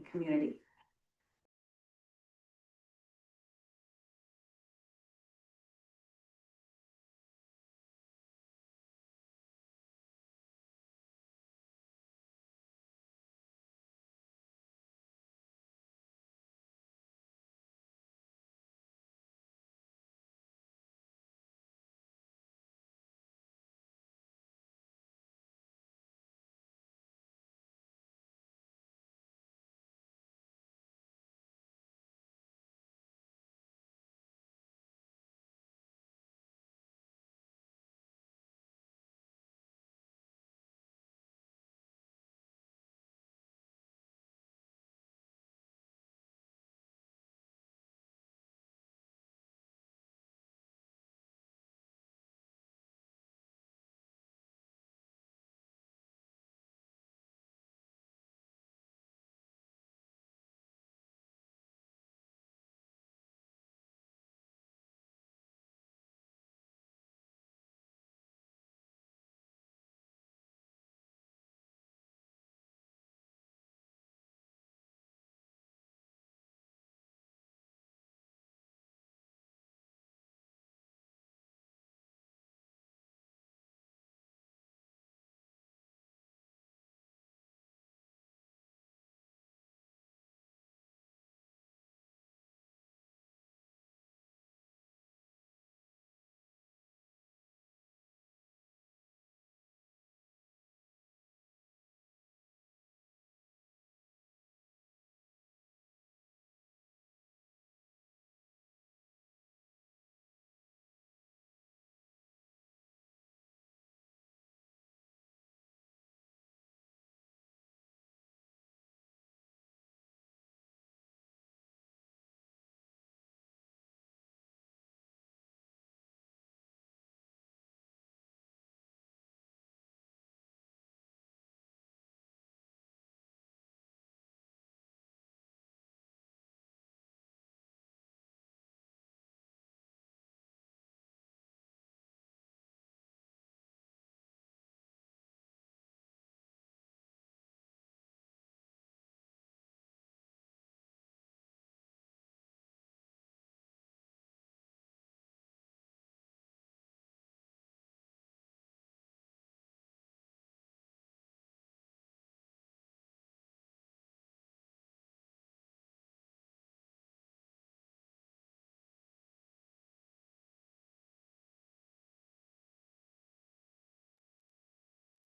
community.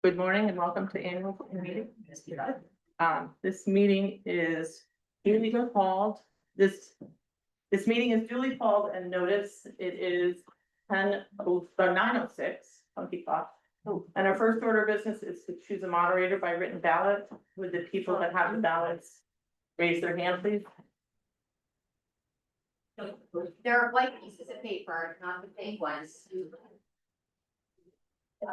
Good morning and welcome to annual meeting. This meeting is duly called. This meeting is duly called and noticed. It is 9:06. And our first order of business is to choose a moderator by written ballot. Would the people that have the ballots raise their hand, please? There are white pieces of paper, not the pink ones. And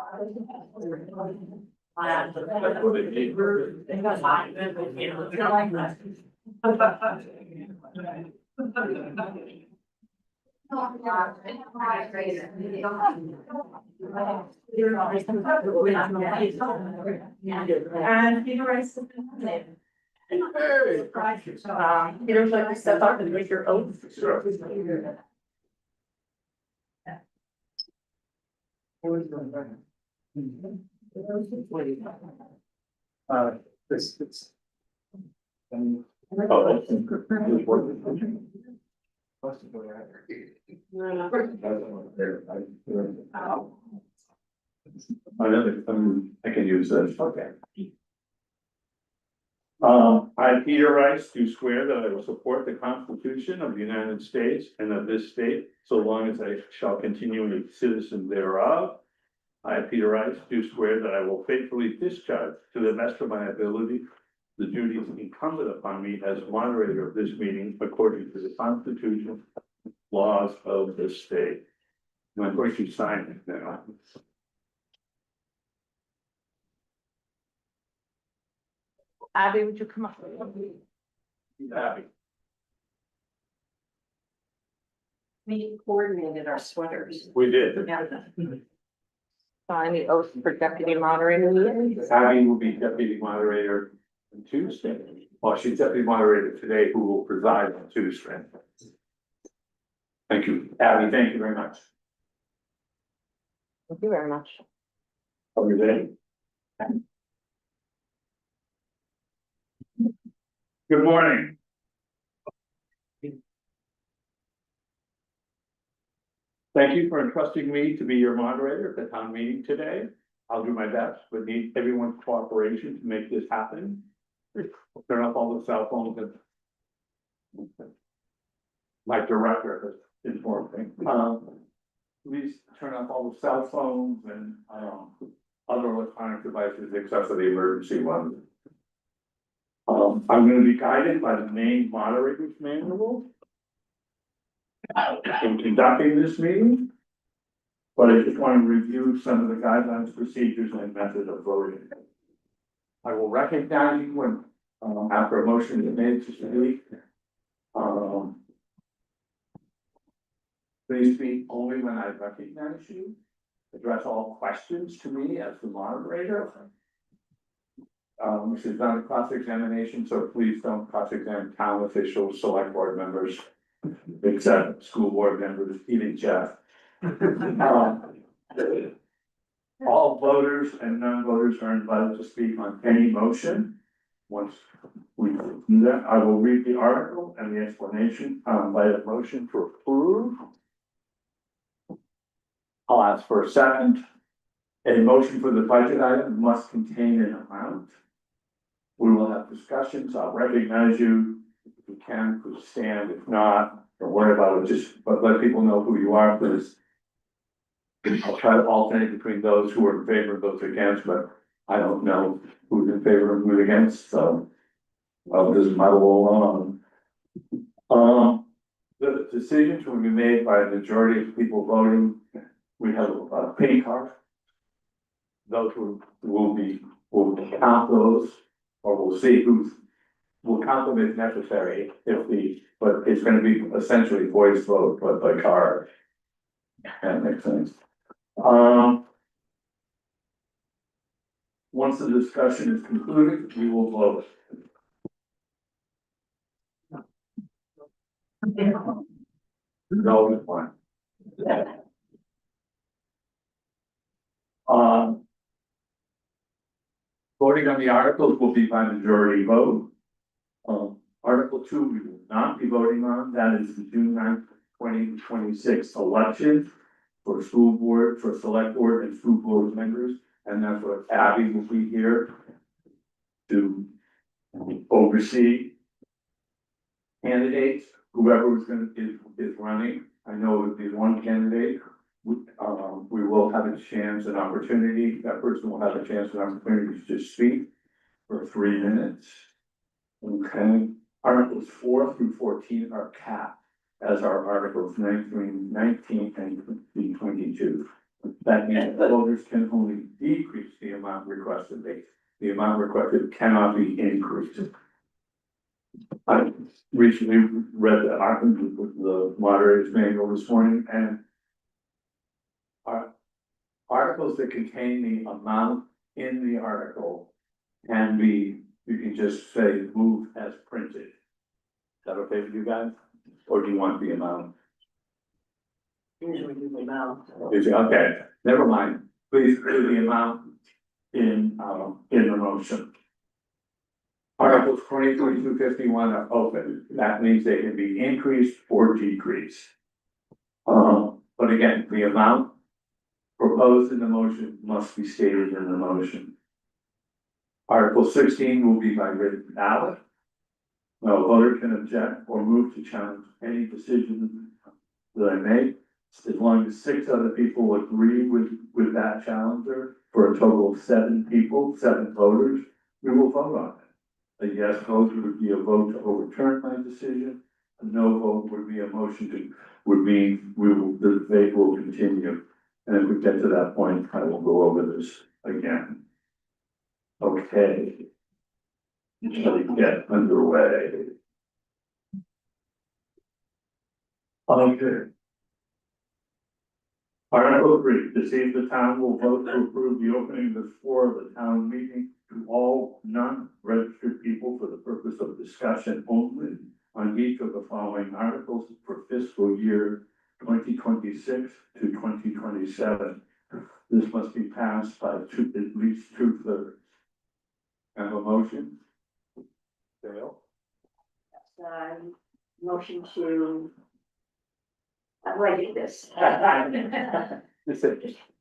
Peter Rice. Peter, would you like to step up and read your oath? This. I can use this. Okay. I, Peter Rice, do swear that I will support the Constitution of the United States and of this state, so long as I shall continue a citizen thereof. I, Peter Rice, do swear that I will faithfully discharge to the best of my ability the duties incumbent upon me as moderator of this meeting according to the Constitution, laws of the state. And of course, you sign it now. Abby, would you come up? Abby. We coordinated our sweaters. We did. Sign the oath for deputy moderator. Abby will be deputy moderator. on Tuesday. Well, she's deputy moderator today who will preside on Tuesday. Thank you, Abby, thank you very much. Thank you very much. Have a good day. Good morning. Thank you for entrusting me to be your moderator at the town meeting today. I'll do my best, but need everyone's cooperation to make this happen. Turn off all the cell phones and my director has informed me. Please turn off all the cell phones and other electronic devices except for the emergency ones. I'm gonna be guided by the main moderator's manual in conducting this meeting. But I just want to review some of the guidelines, procedures, and method of voting. I will recognize you when, after a motion is made to speak. Please speak only when I recognize you. Address all questions to me as the moderator. This is not a cross-examination, so please don't cross-examine town officials, select board members, except school board members, even Jeff. All voters and non-voters are invited to speak on any motion. Once we do that, I will read the article and the explanation by a motion to approve. I'll ask for a second. A motion for the budget item must contain an amount. We will have discussions. I'll recognize you. If you can, please stand. If not, don't worry about it. But let people know who you are, please. I'll try to alternate between those who are in favor and those against, but I don't know who's in favor and who's against, so I'll just muddle along. The decisions will be made by a majority of people voting. We have a penny card. Those who will count those, or we'll see we'll count them if necessary, but it's gonna be essentially voice vote, but by card. That makes sense. Once the discussion is concluded, we will vote. No, it's fine. Voting on the articles will be by majority vote. Article 2, we will not be voting on. That is the June 9th, 2026 election for school board, for select board and school board members. And that's what Abby will be here to oversee. Candidates, whoever is running. I know if there's one candidate, we will have a chance and opportunity. That person will have a chance and opportunity to speak for 3 minutes. Okay, articles 4 through 14 are capped, as are articles 19 and 22. That means voters can only decrease the amount requested. The amount requested cannot be increased. I recently read the moderator's manual this morning, and articles that contain the amount in the article can be, you can just say move as printed. Is that okay with you guys? Or do you want the amount? Usually do the amount. Okay, never mind. Please do the amount in the motion. Articles 20, 22, 51 are open. That means they can be increased or decreased. But again, the amount proposed in the motion must be stated in the motion. Article 16 will be by written ballot. No voter can object or move to challenge any decision that I make, as long as 6 other people agree with that challenger. For a total of 7 people, 7 voters, we will vote on it. A yes vote would be a vote to overturn my decision. A no vote would be a motion the debate will continue. And if we get to that point, I will go over this again. Okay. Shall we get underway? Okay. Article 3, to see if the town will vote to approve the opening of the floor of the town meeting to all non-registered people for the purpose of discussion only on each of the following articles for fiscal year 2026 to 2027. This must be passed by at least 2/3. Have a motion? Dale? Motion to. How do I do this?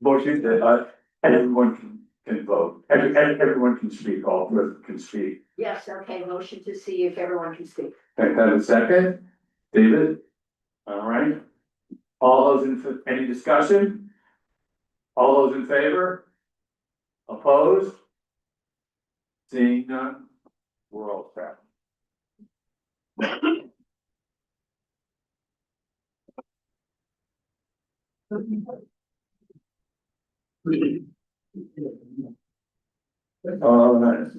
Motion that, everyone can vote, everyone can speak, all person can speak. Yes, okay, motion to see if everyone can speak. Okay, have a second, David? All right. All those any discussion? All those in favor? Opposed? Seeing none, we're all set. Nice.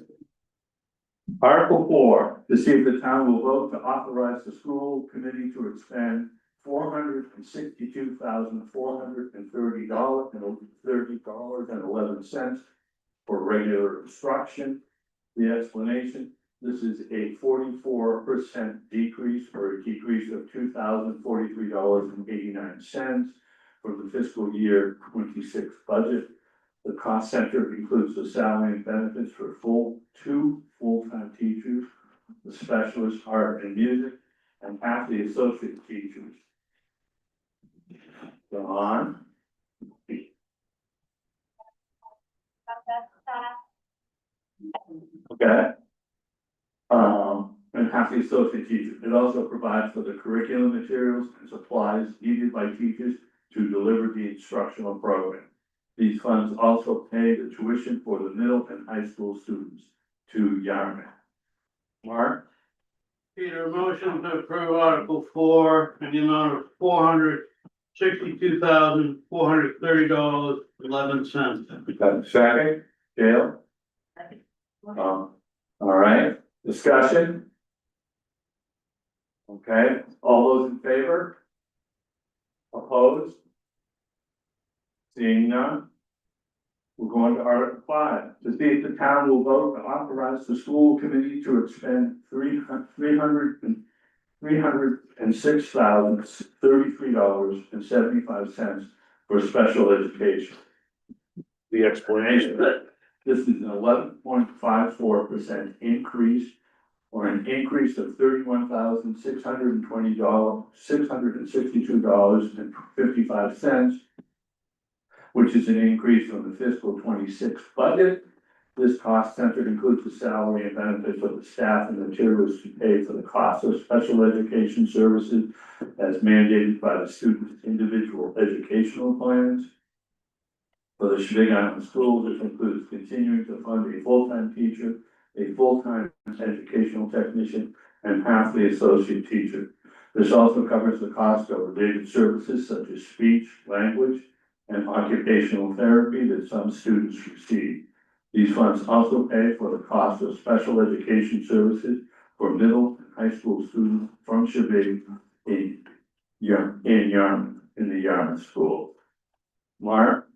Article 4, to see if the town will vote to authorize the school committee to expend $462,430.11 for regular instruction. The explanation, this is a 44% decrease or a decrease of $2,043.89 for the fiscal year 26 budget. The cost center includes the salary and benefits for two full-time teachers, the specialist art and music, and half the associate teachers. Go on. Okay. And half the associate teachers. It also provides for the curriculum materials and supplies needed by teachers to deliver the instructional program. These funds also pay the tuition for the middle and high school students to Yarmouth. Mark? Peter, motion to approve Article 4 in the amount of $462,430.11. Got a second? Gail? All right, discussion? Okay, all those in favor? Opposed? Seeing none? We're going to Article 5, to see if the town will vote to authorize the school committee to expend $306,033.75 for special education. The explanation, this is an 11.54% increase, or an increase of $662.55, which is an increase from the fiscal 26 budget. This cost center includes the salary and benefits of the staff and materials to pay for the cost of special education services as mandated by the student's individual educational plans. For the Cheviot Island Schools, this includes continuing to fund a full-time teacher, a full-time educational technician, and half the associate teacher. This also covers the cost of related services such as speech, language, and occupational therapy that some students receive. These funds also pay for the cost of special education services for middle and high school students from Cheviot in Yarmouth, in the Yarmouth school. Mark?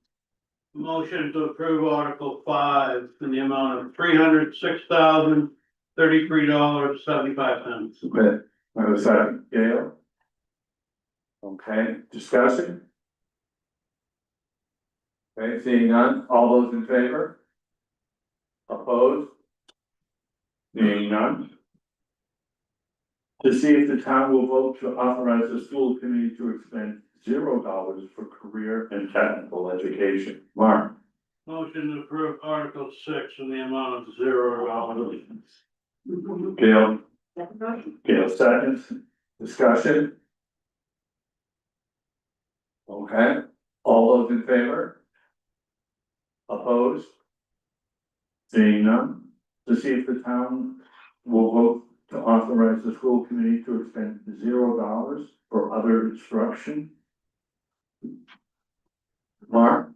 Motion to approve Article 5 in the amount of $306,033.75. Okay, I have a second, Gail? Okay, discussion? Okay, seeing none, all those in favor? Opposed? Seeing none? To see if the town will vote to authorize the school committee to expend $0 for career and technical education. Mark? Motion to approve Article 6 in the amount of $0. Gail? Second motion? Gail seconds, discussion? Okay, all those in favor? Opposed? Seeing none, to see if the town will vote to authorize the school committee to expend $0 for other instruction. Mark?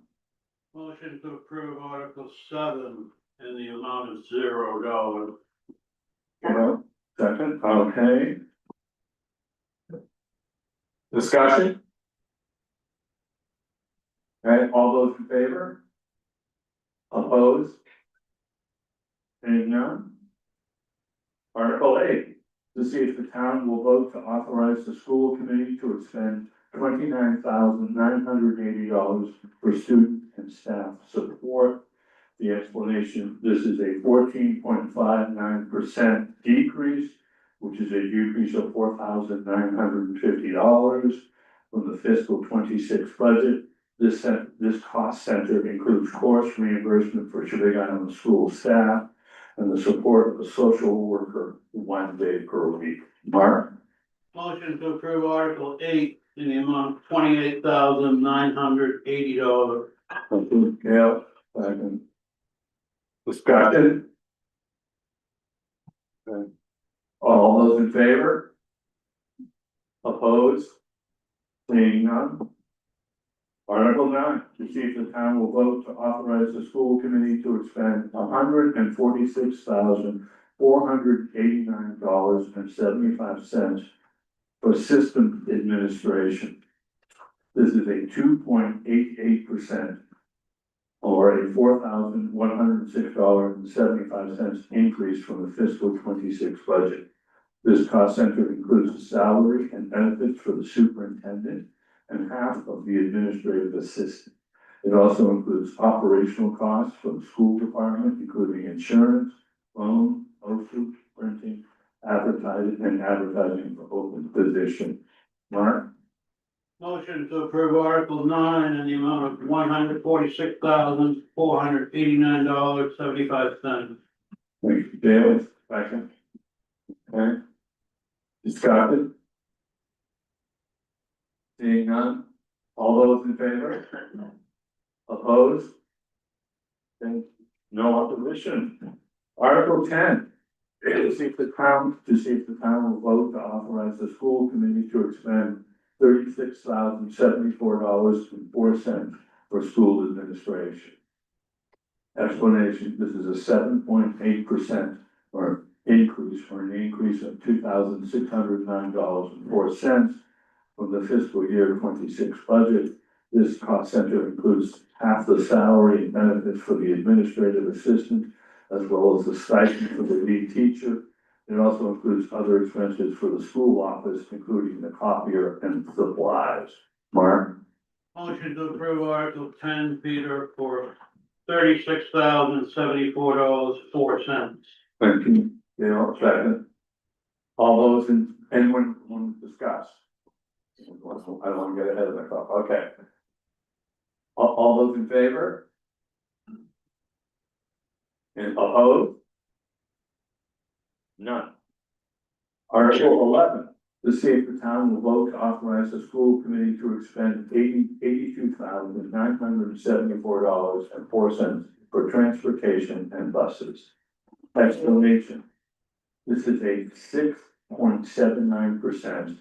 Motion to approve Article 7 in the amount of $0. Gail, second, okay. Discussion? Okay, all those in favor? Opposed? Seeing none? Article 8, to see if the town will vote to authorize the school committee to expend $29,980 for student and staff support. The explanation, this is a 14.59% decrease, which is a decrease of $4,950 from the fiscal 26 budget. This cost center includes course reimbursement for Cheviot Island School staff and the support of a social worker 1 day per week. Mark? Motion to approve Article 8 in the amount of $28,980. Thank you, Gail. Second. Discussion? Okay. All those in favor? Opposed? Seeing none? Article 9, to see if the town will vote to authorize the school committee to expend $146,489.75 for system administration. This is a 2.88% or a $4,106.75 increase from the fiscal 26 budget. This cost center includes the salary and benefits for the superintendent and half of the administrative assistant. It also includes operational costs for the school department, including insurance, phone, postage, printing, advertising for open position. Mark? Motion to approve Article 9 in the amount of $146,489.75. Thank you, Dale. Second. Okay. Discussion? Seeing none? All those in favor? Opposed? Okay. No opposition. Article 10. To see if the town will vote to authorize the school committee to expend $36,074.04 for school administration. Explanation, this is a 7.8% or increase for an increase of $2,609.04 from the fiscal year 26 budget. This cost center includes half the salary and benefits for the administrative assistant, as well as the stipend for the lead teacher. It also includes other expenses for the school office, including the copier and supplies. Mark? Motion to approve Article 10, Peter, for $36,074.04. Thank you. Gail, second. All those anyone want to discuss? I don't want to get ahead of myself. Okay. All those in favor? And opposed? None. Article 11, to see if the town will vote to authorize the school committee to expend $82,974.04 for transportation and buses. Explanation. This is a 6.79%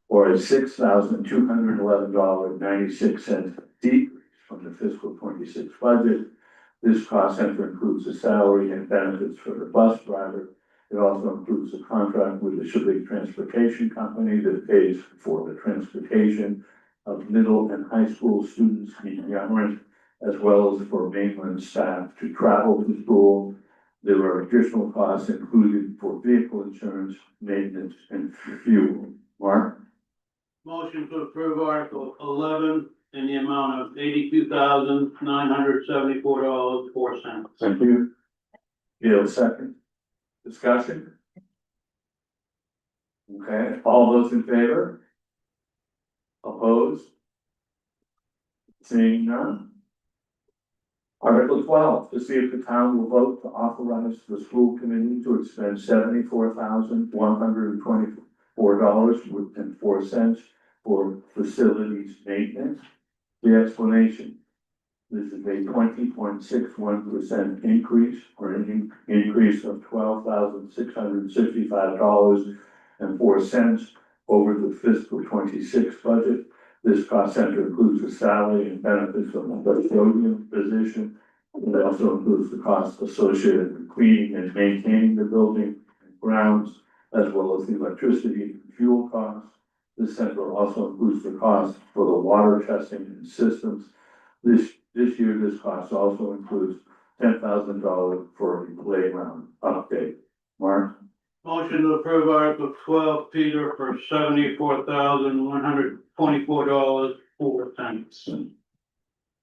or a $6,211.96 decrease from the fiscal 26 budget. This cost center includes the salary and benefits for the bus driver. It also includes a contract with the Cheviot Transportation Company that pays for the transportation of middle and high school students in Yarmouth, as well as for mainland staff to travel to school. There are additional costs included for vehicle insurance, maintenance, and fuel. Mark? Motion to approve Article 11 in the amount of $82,974.04. Thank you. Gail, second. Discussion? Okay, all those in favor? Opposed? Seeing none? Article 12, to see if the town will vote to authorize the school committee to expend $74,124.04 for facilities maintenance. The explanation. This is a 20.61% increase or an increase of $12,665.04 over the fiscal 26 budget. This cost center includes the salary and benefits of the custodian position. It also includes the costs associated with cleaning and maintaining the building and grounds, as well as the electricity and fuel costs. This center also includes the cost for the water testing and systems, This year, this cost also includes $10,000 for a playground update. Mark? Motion to approve Article 12, Peter, for $74,124.04.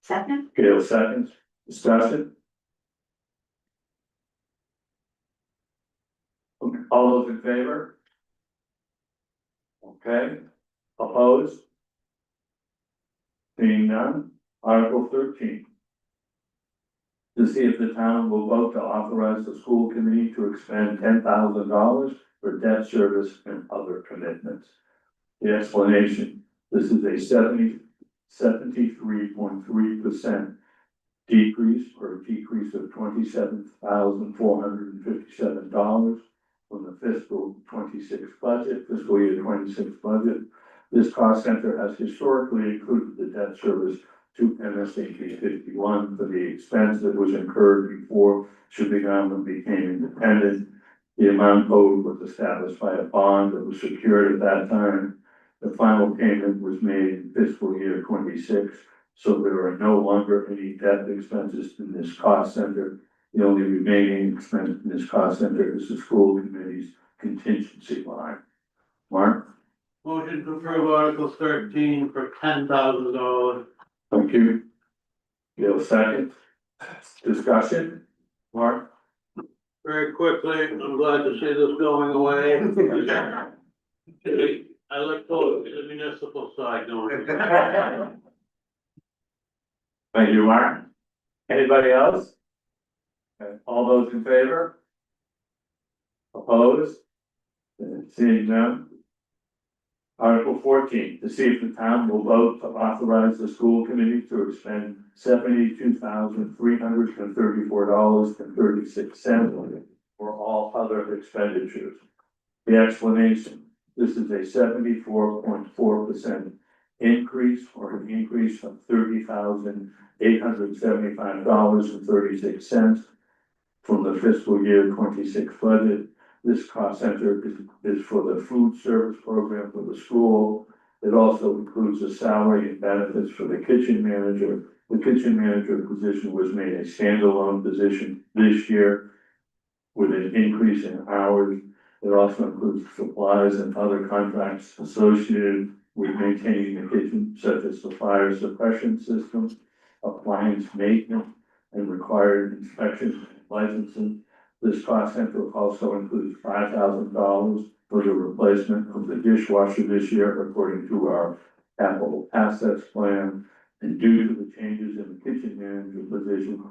Second? Gail seconds, discussion? Okay, all those in favor? Okay, opposed? Seeing none, Article 13. To see if the town will vote to authorize the school committee to expend $10,000 for debt service and other commitments. The explanation, this is a 73.3% decrease, or a decrease of $27,457 from the fiscal year 26 budget. This cost center has historically included the debt service to MSAP 51 for the expense that was incurred before Shubenham became independent. The amount owed was established by a bond that was secured at that time. The final payment was made in fiscal year 26, so there are no longer any debt expenses in this cost center. The only remaining expense in this cost center is the school committee's contingency line. Mark? Motion to approve Article 13 for $10,000. Thank you. Gail second. Discussion? Mark? Very quickly, I'm glad to see this going away. I look forward to the municipal side going. Thank you, Mark. Anybody else? Okay, all those in favor? Opposed? Seeing none. Article 14, to see if the town will vote to authorize the school committee to expend $72,334.36 for all other expenditures. The explanation, this is a 74.4% increase, or an increase of $30,875.36 from the fiscal year 26 budget. This cost center is for the food service program for the school. It also includes the salary and benefits for the kitchen manager. The kitchen manager position was made a standalone position this year with an increase in hours. It also includes supplies and other contracts associated with maintaining the kitchen, such as the fire suppression system, appliance maintenance, and required inspections and licensing. This cost center also includes $5,000 for the replacement of the dishwasher this year, according to our capital assets plan. And due to the changes in the kitchen manager position,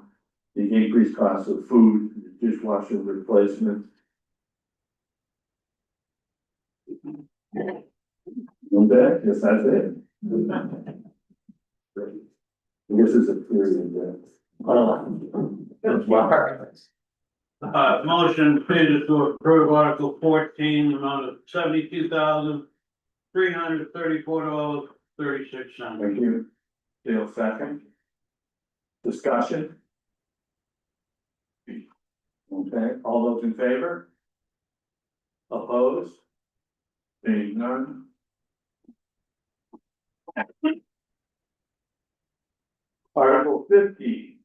the increased cost of food, and the dishwasher replacement. Okay, yes, that's it. This is a period there. Motion, Peter, to approve Article 14, amount of $72,334.36. Thank you. Dale second. Discussion? Okay, all those in favor? Opposed? Seeing none? Article 15.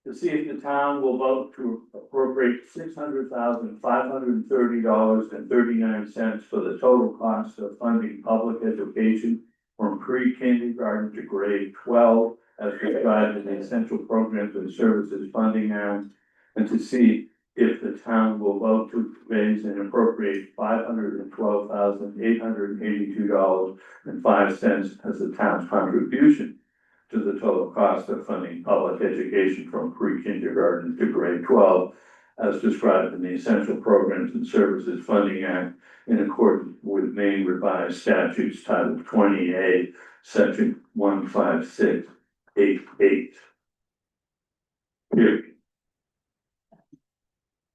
To see if the town will vote to appropriate $600,530.39 for the total cost of funding public education from pre-kindergarten to grade 12 as described in the Essential Programs and Services Funding Act, and to see if the town will vote to raise and appropriate $512,882.05 as the town's contribution to the total cost of funding public education from pre-kindergarten to grade 12, as described in the Essential Programs and Services Funding Act, in accordance with Maine Revised Statutes Title 20A, Section 15688. Period.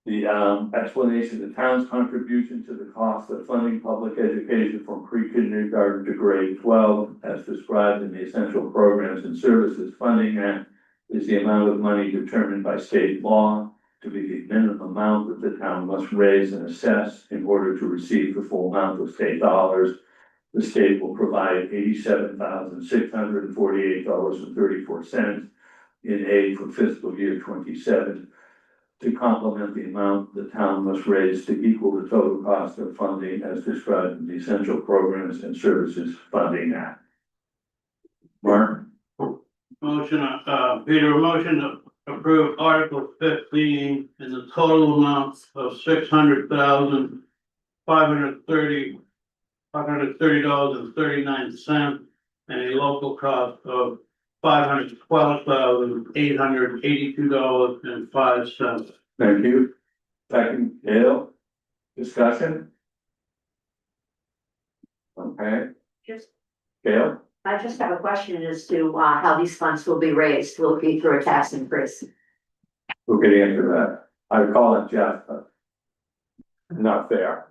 The explanation, the town's contribution to the cost of funding public education from pre-kindergarten to grade 12, as described in the Essential Programs and Services Funding Act, is the amount of money determined by state law to be the minimum amount that the town must raise and assess in order to receive the full amount of state dollars. the state will provide $87,648.34 in aid for fiscal year 27 to complement the amount the town must raise to equal the total cost of funding as described in the Essential Programs and Services Funding Act. Mark? Motion, Peter, a motion to approve Article 15 in the total amount of $530.39 and a local cost of $512,882.05. Thank you. Second, Dale, discussion? Okay, Just, Gail? I just have a question as to how these funds will be raised. Will it be through a tax increase? Who could answer that? I call it Jeff, but not fair.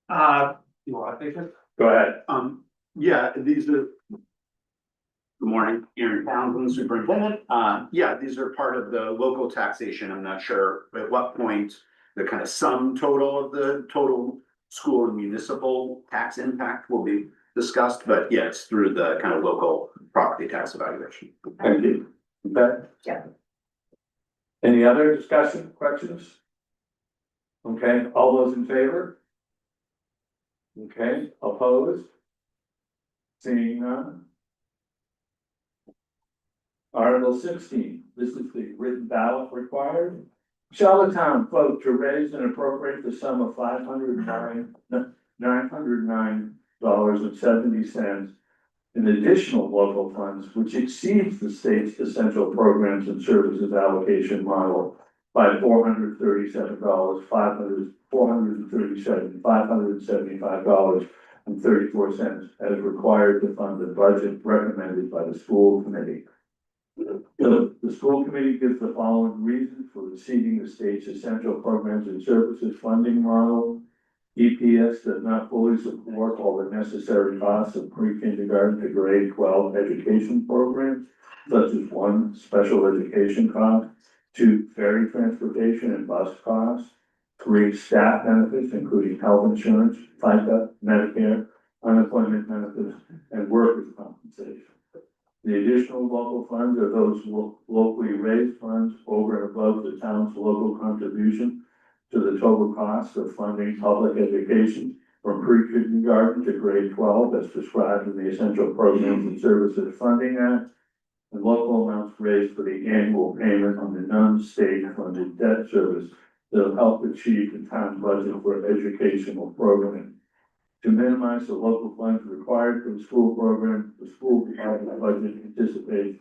You want to take it? Go ahead. Yeah, these are. Good morning, Aaron Townsend, Superintendent. Yeah, these are part of the local taxation. I'm not sure at what point the kind of sum total of the total school and municipal tax impact will be discussed, but yes, through the kind of local property tax evaluation. Thank you. Okay? Yeah. Any other discussion, questions? Okay, all those in favor? Okay, opposed? Seeing none? Article 16, this is the written ballot required. Shall the town vote to raise and appropriate the sum of $909.70 in additional local funds, which exceeds the state's essential programs and services allocation model by $575 as required to fund the budget recommended by the school committee. The school committee gives the following reasons for exceeding the state's essential programs and services funding model. EPS does not fully support all the necessary costs of pre-kindergarten to grade 12 education programs, such as 1, special education costs, 2, ferry transportation and bus costs, 3, staff benefits, including health insurance, FICA, Medicare, unemployment benefits, and workers' compensation. The additional local funds are those locally raised funds over and above the town's local contribution to the total cost of funding public education from pre-kindergarten to grade 12 as described in the Essential Programs and Services Funding Act, and local amounts raised for the annual payment on the non-state funded debt service that will help achieve the town budget for educational programming. To minimize the local funds required for the school program, the school department budget anticipates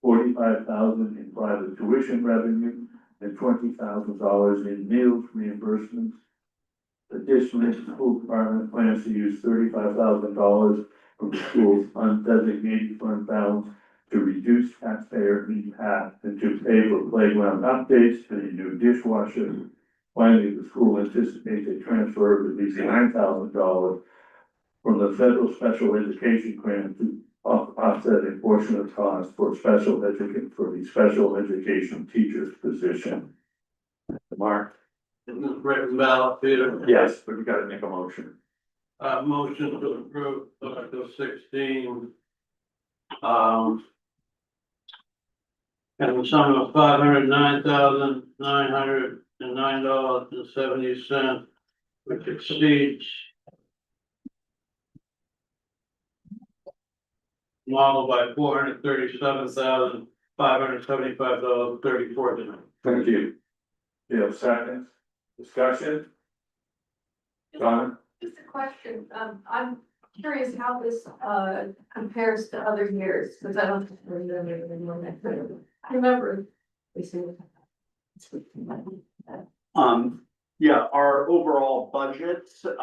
$45,000 in private tuition revenue and $20,000 in meals reimbursements. Additionally, the school department plans to use $35,000 from the school's undesignated fund balance to reduce taxpayer impact and to pay for playground updates and a new dishwasher. Finally, the school anticipates a transfer of at least $9,000 from the federal special education grant to offset a portion of cost for the special education teacher's position. Mark? In the written ballot, Peter. Yes, but you gotta make a motion. Motion to approve Article 16. And the sum of $509,909.70, which exceeds model by $437,575.34. Thank you. You have seconds, discussion? Donna? Just a question, I'm curious how this compares to other years, because I don't remember anyone that could. I remember. Yeah, our overall budget, the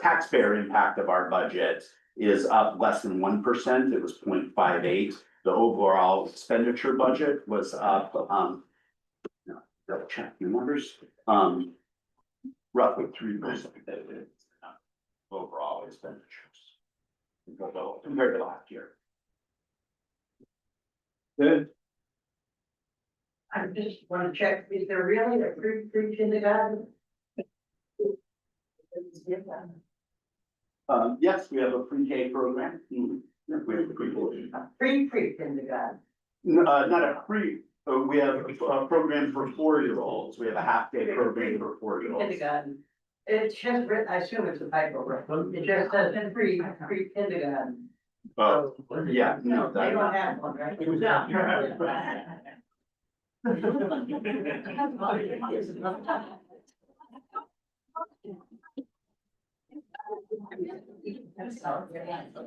taxpayer impact of our budget is up less than 1%. It was 0.58. The overall expenditure budget was up, double check your numbers, roughly 3%. Overall expenditures compared to last year. Good. I just want to check, is there really a pre-kindergarten? Yes, we have a pre-K program. Yeah, we have a pre-K. Pre-kindergarten. Not a pre, we have a program for 4-year-olds. We have a half-day program for 4-year-olds. Kindergarten. It just written, I assume it's a typo, it just says pre-kindergarten. Oh, yeah. No, They that- don't have one, right?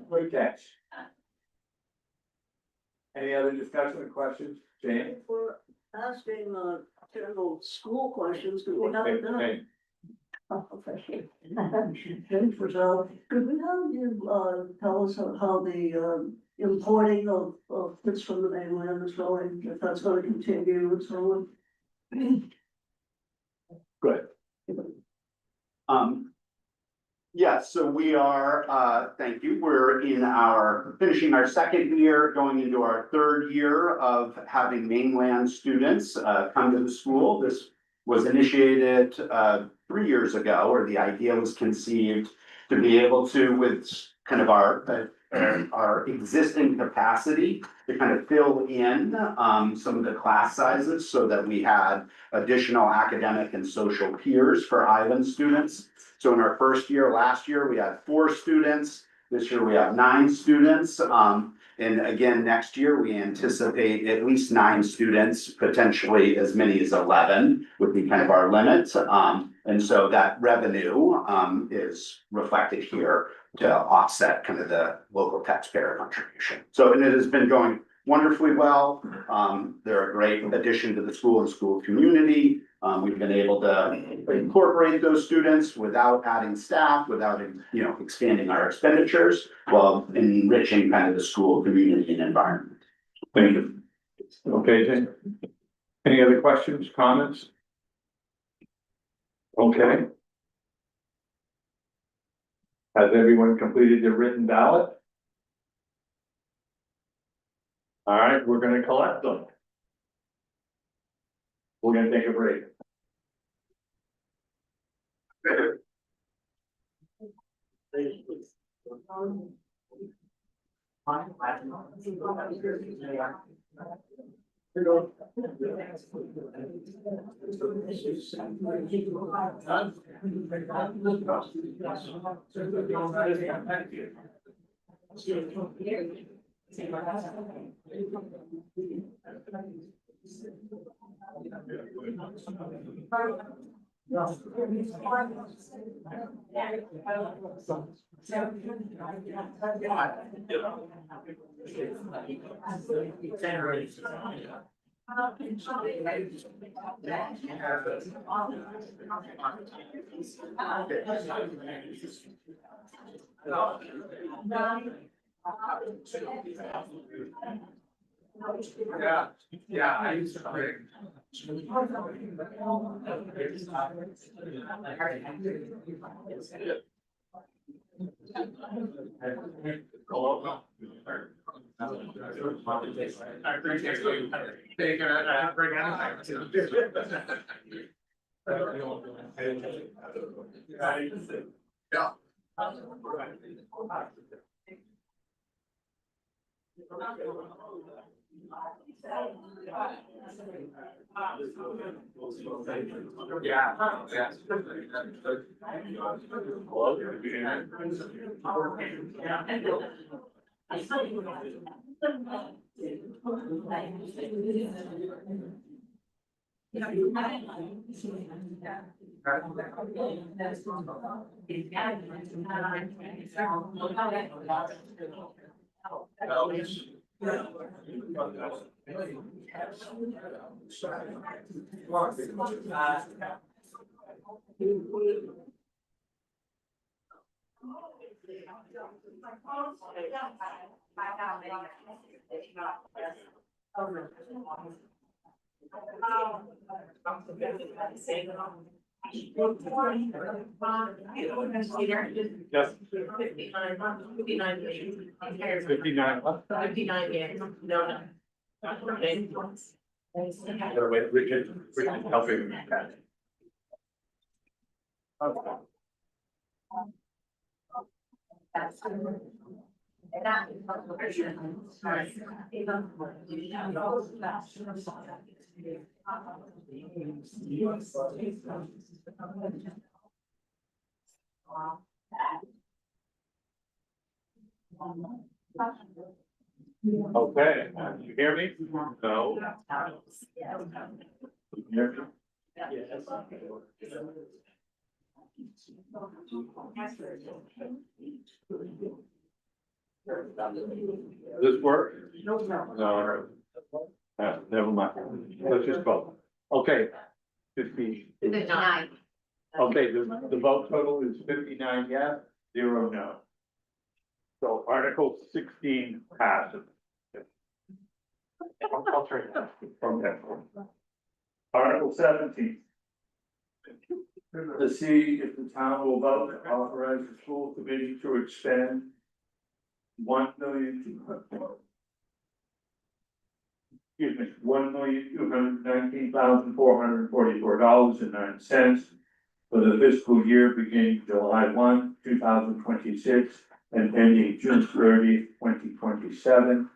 Great catch. Any other discussion or questions, Jane? For asking general school questions, do we have enough? Hey, So, could we have you tell us how the importing of kids from the mainland is going, if that's gonna continue and so on? good. Yeah, so we are, thank you, we're finishing our second year, going into our third year of having mainland students come to the school. This was initiated 3 years ago, or the idea was conceived to be able to, with kind of our existing capacity, to kind of fill in some of the class sizes so that we had additional academic and social peers for island students. So in our first year, last year, we had 4 students. This year we have 9 students. And again, next year, we anticipate at least 9 students, potentially as many as 11 would be kind of our limit. And so that revenue is reflected here to offset kind of the local taxpayer contribution. So, and it has been going wonderfully well. They're a great addition to the school and school community. We've been able to incorporate those students without adding staff, without, expanding our expenditures, while enriching kind of the school community and environment. Thank you. Okay, Jane. Any other questions, comments? Okay. Has everyone completed their written ballot? All right, we're gonna collect them. We're gonna take a break. Yeah, I used to break. I appreciate you taking it, I bring it. Yeah. Yes. 59. 59. 59, yeah, no. Okay. Gotta wait, Richard helping. Okay. Okay, you hear me? No. You hear me? This work? No. Never mind. Let's just vote. Okay. 50. 59. Okay, the vote total is 59 yes, 0 no. So Article 16 passes. I'll turn it. Okay. Article 17. To see if the town will vote to authorize the school committee to expend $1,219,444.09 for the fiscal year beginning July 1, 2026 and ending June 30, 2027.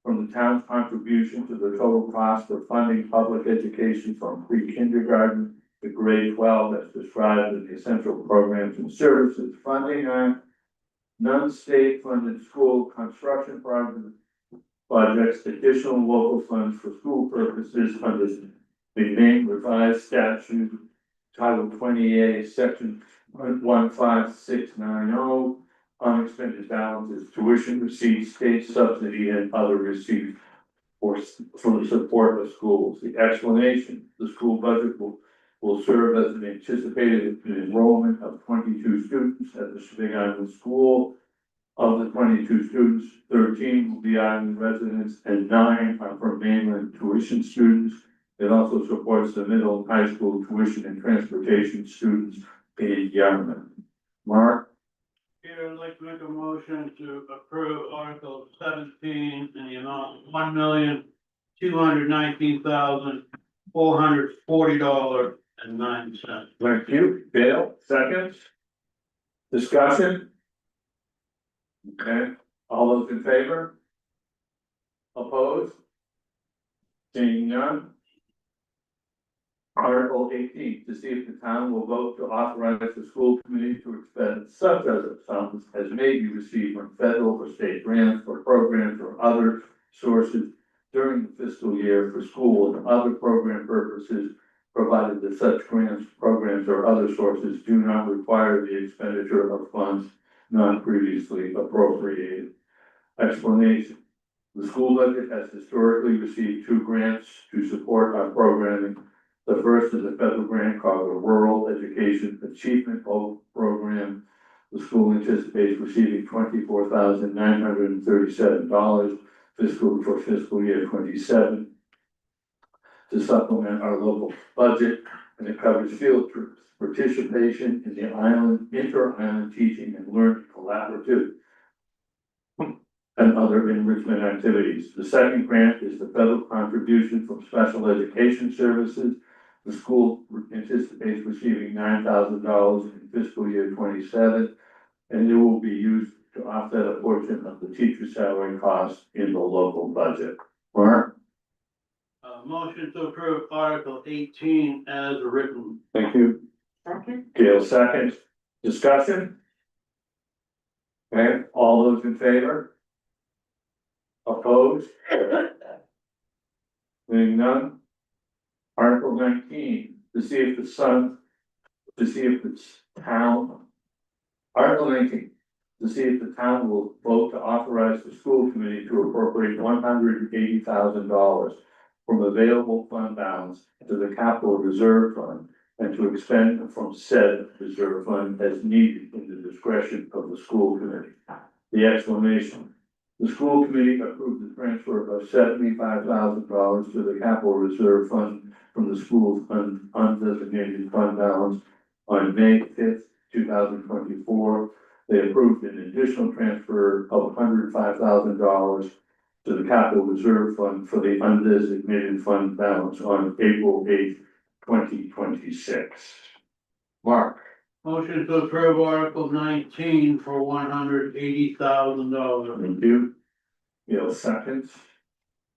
From the town's contribution to the total cost of funding public education from pre-kindergarten to grade 12 as described in the Essential Programs and Services Funding Act. Non-state funded school construction projects, additional local funds for school purposes under the main revised statute, Title 28, Section 15690, unexpended balances, tuition receipts, state subsidy, and other receipts for the support of schools. The explanation: the school budget will serve as an anticipated enrollment of 22 students at the Big Island School. Of the 22 students, 13 will be island residents and 9 are from mainland tuition students. It also supports the middle and high school tuition and transportation students in Yarmouth. Mark? Peter, I'd like to make a motion to approve Article 17 in the amount of $1,219,440.09. Thank you. Dale, seconds. Discussion? Okay, all those in favor? Opposed? Seeing none. Article 18, to see if the town will vote to authorize the school committee to expend such other sums as may be received from federal or state grants for programs or other sources during the fiscal year for school and other program purposes, provided that such grants, programs, or other sources do not require the expenditure of funds not previously appropriated. Explanation: the school budget has historically received 2 grants to support our programming. The first is a federal grant called the Rural Education Achievement Program. The school anticipates receiving $24,937 for fiscal year 27 to supplement our local budget, and it covers field trips, participation in the inter-island teaching and learning collaborative, and other enrichment activities. The second grant is the federal contribution from Special Education Services. The school anticipates receiving $9,000 in fiscal year 27, and it will be used to offset a portion of the teacher salary costs in the local budget. Mark? Motion to approve Article 18 as written. Thank you. Second. Gail, second. Discussion? Okay, all those in favor? Opposed? Seeing none. Article 19, to see if the town. Article 19, to see if the town will vote to authorize the school committee to appropriate $180,000 from available fund balance to the capital reserve fund and to expend from said reserve fund as needed in the discretion of the school committee. The explanation: the school committee approved the transfer of $75,000 to the capital reserve fund from the school's undesignated fund balance on May 5th, 2024. They approved an additional transfer of $105,000 to the capital reserve fund for the undesignated fund balance on April 8th, 2026. Mark? Motion to approve Article 19 for $180,000. Thank you. Gail seconds.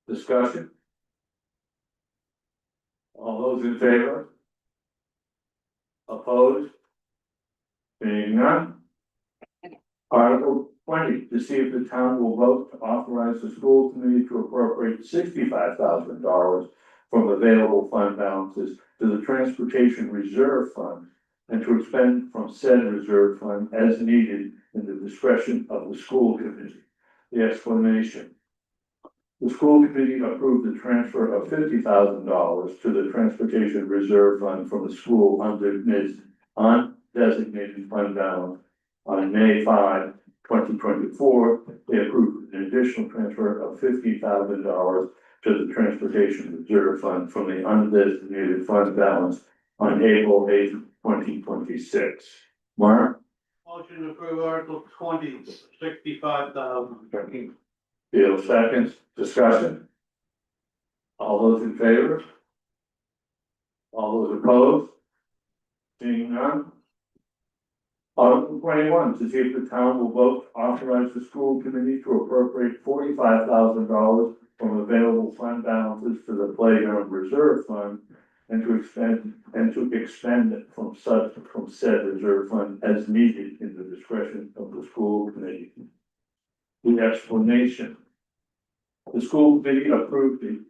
Discussion? All those in favor? Opposed? Being none. Article 20, to see if the town will vote to authorize the school committee to appropriate $65,000 from available fund balances to the Transportation Reserve Fund and to expend from said reserve fund as needed in the discretion of the school committee. The explanation. The school committee approved the transfer of $50,000 to the Transportation Reserve Fund from the school undesignated fund balance on May 5, 2024. They approved an additional transfer of $50,000 to the Transportation Reserve Fund from the undesignated fund balance on April 8, 2026. Mark? Motion to approve Article 20, $65,000. Bill seconds. Discussion? All those in favor? All those opposed? Seeing none? Article 21, to see if the town will vote to authorize the school committee to appropriate $45,000 from available fund balances to the Playground Reserve Fund and to expend it from said reserve fund as needed in the discretion of the school committee. The explanation. The school committee approved the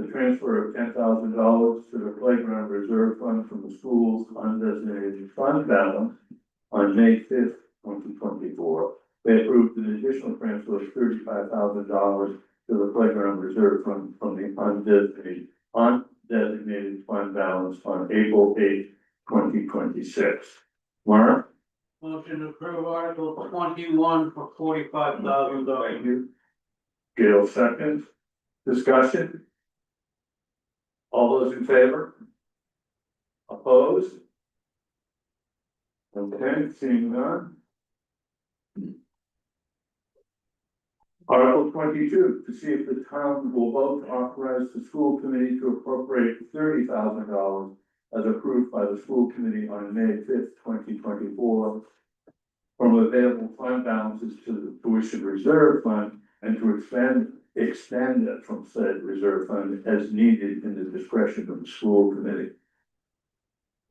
transfer of $10,000 to the Playground Reserve Fund from the school's undesignated fund balance on May 5th, 2024. They approved an additional transfer of $35,000 to the Playground Reserve Fund from the undesignated fund balance on April 8th, 2026. Mark? Motion to approve Article 21 for $45,000. Thank you. Gail seconds. Discussion? All those in favor? Opposed? Okay, seeing none. Article 22, to see if the town will vote to authorize the school committee to appropriate $30,000 as approved by the school committee on May 5th, 2024 from available fund balances to the Tuition Reserve Fund and to expend it from said reserve fund as needed in the discretion of the school committee.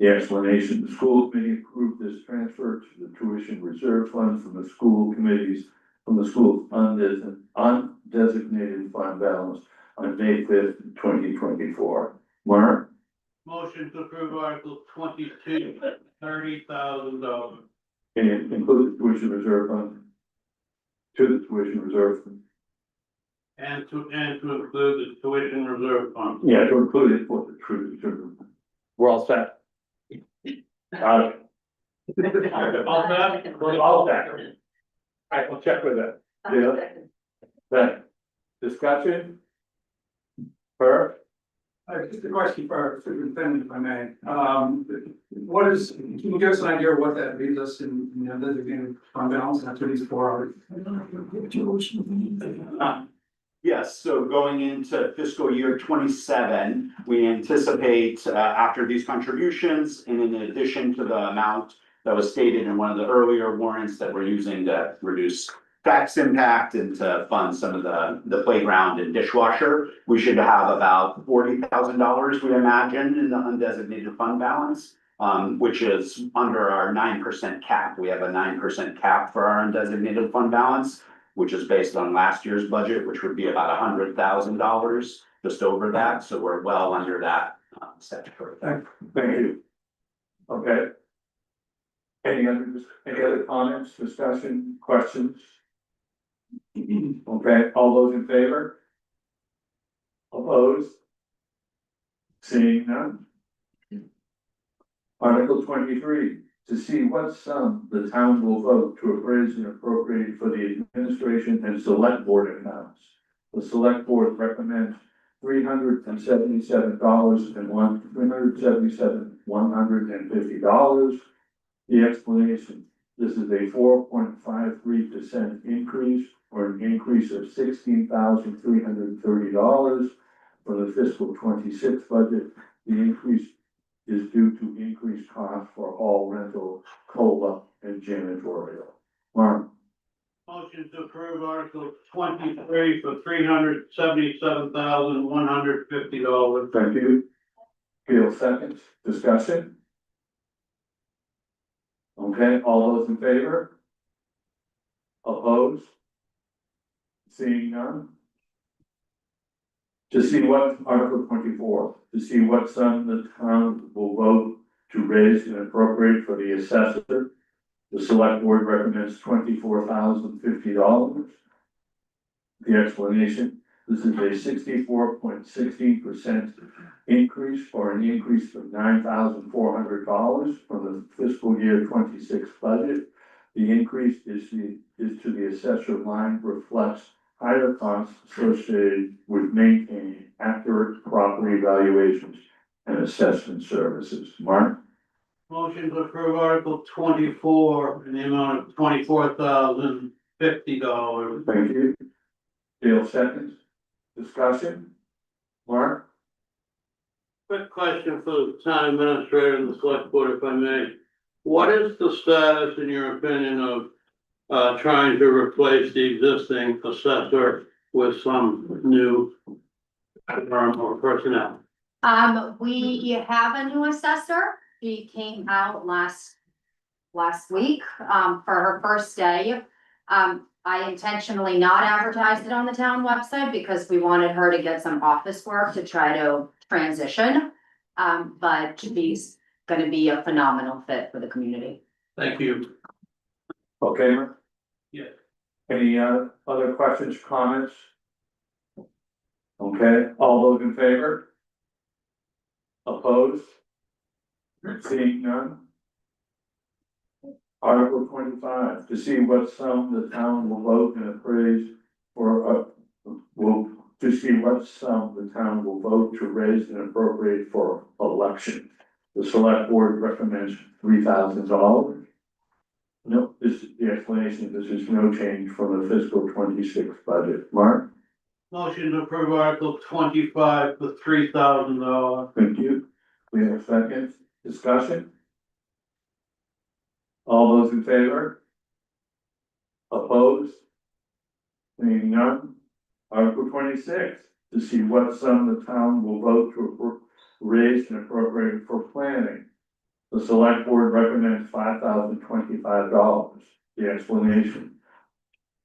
The explanation, the school committee approved this transfer to the Tuition Reserve Fund from the school's undesignated fund balance on May 5th, 2024. Mark? Motion to approve Article 22, $30,000. Can you include the Tuition Reserve Fund? To the Tuition Reserve Fund? And to include the Tuition Reserve Fund. Yeah, to include it for the Tuition. We're all set. All set? We're all set. I will check with that. Yeah. Then, discussion? Per? Just a question for our superintendent, if I may. Can you give us an idea of what that leaves us in, designated fund balance after these 4 hours? Yes, so going into fiscal year 27, we anticipate, after these contributions, and in addition to the amount that was stated in one of the earlier warrants that we're using to reduce tax impact and to fund some of the playground and dishwasher, we should have about $40,000, we imagine, in the undesignated fund balance, which is under our 9% cap. We have a 9% cap for our undesignated fund balance, which is based on last year's budget, which would be about $100,000, just over that. So we're well under that statutory. Thank you. Okay. Any other comments, discussion, questions? Okay, all those in favor? Opposed? Seeing none. Article 23, to see what sum the town will vote to appraise and appropriate for the administration and select board accounts. The select board recommends $377,150. The explanation, this is a 4.53% increase or an increase of $16,330 for the fiscal 26 budget. The is due to increased costs for hall rental, COLA, and janitorial. Mark? Motion to approve Article 23 for $377,150. Thank you. Gail seconds, discussion? Okay, all those in favor? Opposed? Seeing none? To see what, Article 24, to see what sum the town will vote to raise and appropriate for the assessor. The select board recommends $24,050. The explanation, this is a 64.16% increase, or an increase of $9,400 from the fiscal year 26 budget. The increase is to the assessor line, reflects higher costs associated with maintaining accurate property valuations and assessment services. Mark? Motion to approve Article 24 in the amount of $24,050. Thank you. Dale seconds. Discussion? Mark? Quick question for the town administrator and the select board, if I may. What is the status, in your opinion, of trying to replace the existing assessor with some new firm or personnel? We have a new assessor. She came out last week, for her first day. I intentionally not advertised it on the town website because we wanted her to get some office work to try to transition. But she's gonna be a phenomenal fit for the community. Thank you. Okay, Mark? Yes. Any other questions, comments? Okay, all those in favor? Opposed? Seeing none? Article 25, to see what sum the town will vote and appraise for, to see what sum the town will vote to raise and appropriate for election. The select board recommends $3,000. No, this is the explanation, this is no change from the fiscal 26 budget. Mark? Motion to approve Article 25 for $3,000. Thank you. We have a second discussion. All those in favor? Opposed? Seeing none. Article 26, to see what sum the town will vote to raise and appropriate for planning. The select board recommends $5,025. The explanation.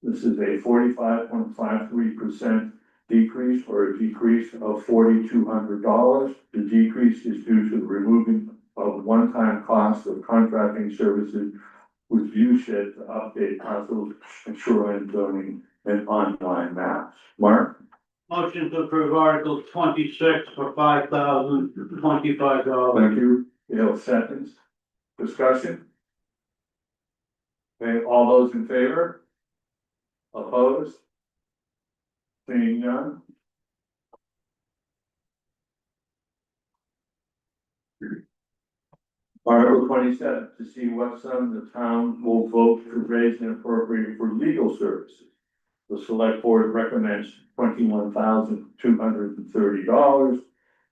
This is a 45.53% decrease, or a decrease of $4,200. The decrease is due to the removing of one-time costs of contracting services with Viewshed to update parcels and shoreline zoning and online maps. Mark? Motion to approve Article 26 for $5,025. Thank you. Gail seconds. Discussion? Okay, all those in favor? Opposed? Seeing none? Article 27, to see what sum the town will vote to raise and appropriate for legal services. The select board recommends $21,230.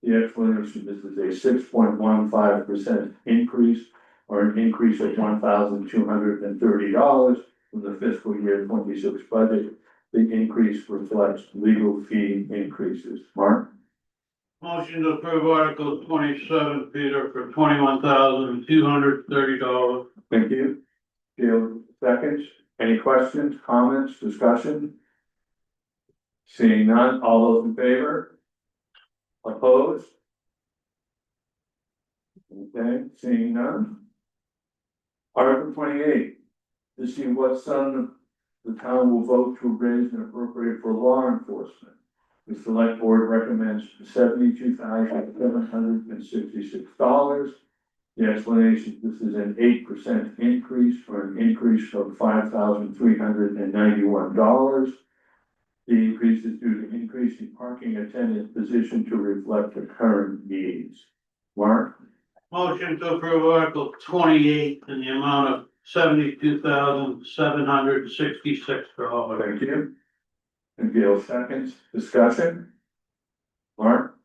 The explanation, this is a 6.15% increase, or an increase of $1,230 from the fiscal year 26 budget. The increase reflects legal fee increases. Mark? Motion to approve Article 27, Peter, for $21,230. Thank you. Gail seconds. Any questions, comments, discussion? Seeing none, all those in favor? Opposed? Okay, seeing none. Article 28, to see what sum the town will vote to raise and appropriate for law enforcement. The select board recommends $72,766. The explanation, this is an 8% increase, or an increase of $5,391. The increase is due to increasing parking attendant position to reflect the current needs. Mark? Motion to approve Article 28 in the amount of $72,766. Thank you. And Gail seconds. Discussion? Mark?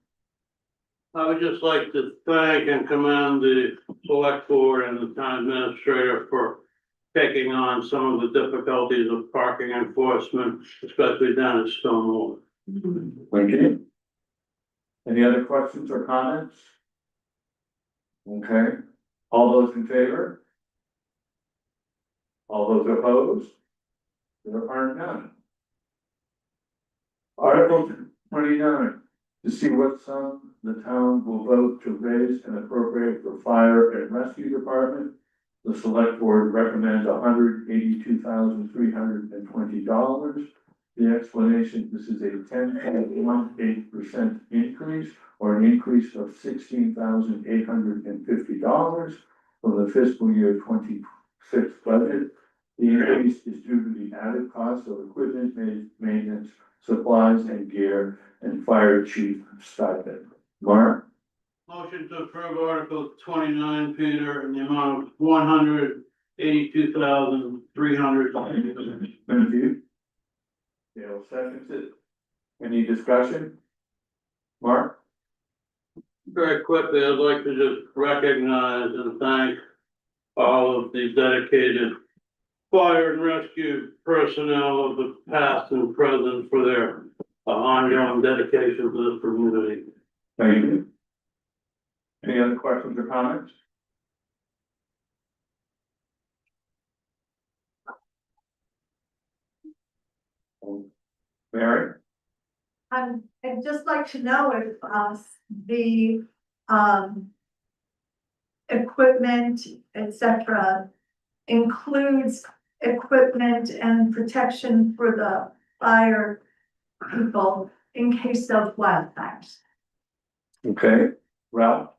I would just like to thank and commend the select board and the town administrator for taking on some of the difficulties of parking enforcement, especially down at Stonewall. Thank you. Any other questions or comments? Okay, all those in favor? All those opposed? There are none. Article 29, to see what sum the town will vote to raise and appropriate for fire and rescue department. The select board recommends $182,320. The explanation, this is a 10.18% increase or an increase of $16,850 from the fiscal year 26 budget. The increase is due to the added cost of equipment maintenance, supplies and gear, and fire chief stipend. Mark? Motion to approve Article 29, Peter, in the amount of $182,300. Thank you. Dale seconds it. Any discussion? Mark? Very quickly, I'd like to just recognize and thank all of the dedicated fire and rescue personnel of the past and present for their ongoing dedication to this community. Thank you. Any other questions or comments? Mary? I'd just like to know if, the, equipment, et cetera, includes equipment and protection for the fire people in case of wildfires. Okay, Ralph?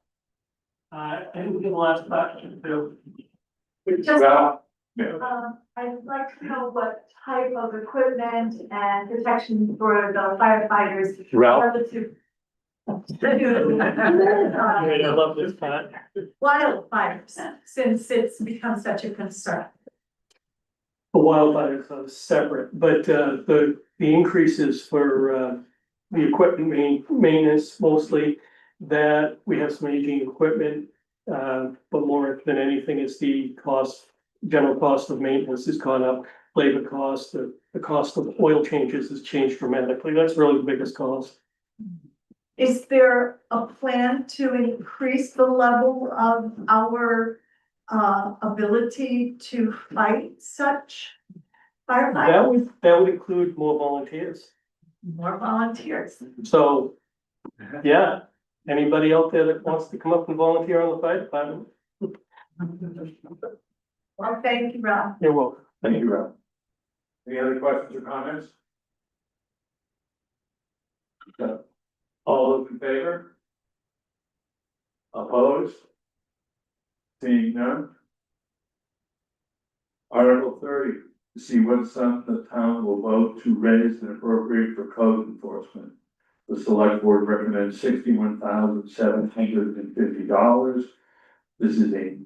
I didn't get the last question, Bill. Just, Ralph? Yeah. I'd like to know what type of equipment and protection for the firefighters. Ralph? Relative I love this part. wildfires, since it's become such a concern. The wildfires are separate, but the increases for the equipment maintenance mostly, that we have some aging equipment. But more than anything is the general cost of maintenance has gone up, labor cost, the cost of oil changes has changed dramatically. That's really the biggest cost. Is there a plan to increase the level of our ability to fight such firefighters? That would include more volunteers. More volunteers. So, yeah, anybody out there that wants to come up and volunteer on the fire department, Well, thank you, Rob. you're welcome. Thank you, Ralph. Any other questions or comments? No. All those in favor? Opposed? Seeing none? Article 30, to see what sum the town will vote to raise and appropriate for code enforcement. The select board recommends $61,750. This is a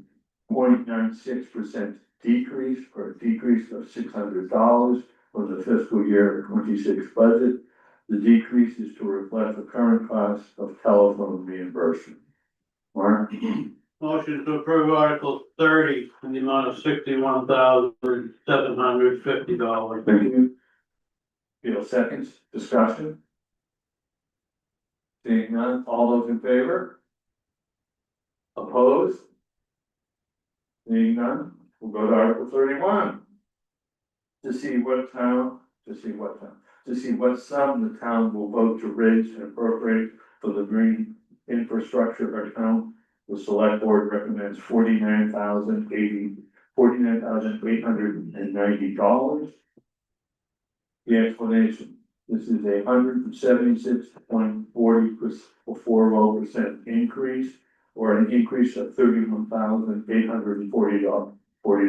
0.96% decrease, or a decrease of $600 from the fiscal year 26 budget. The decrease is to reflect the current cost of telephone reimbursement. Mark? Motion to approve Article 30 in the amount of $61,750. Thank you. Bill seconds, discussion? Seeing none, all those in favor? Opposed? Seeing none, we'll go to Article 31. To see what sum the town will vote to raise and appropriate for the green infrastructure account. The select board recommends $49,890. The explanation, this is a 176.40% increase, or an increase of $31,840 for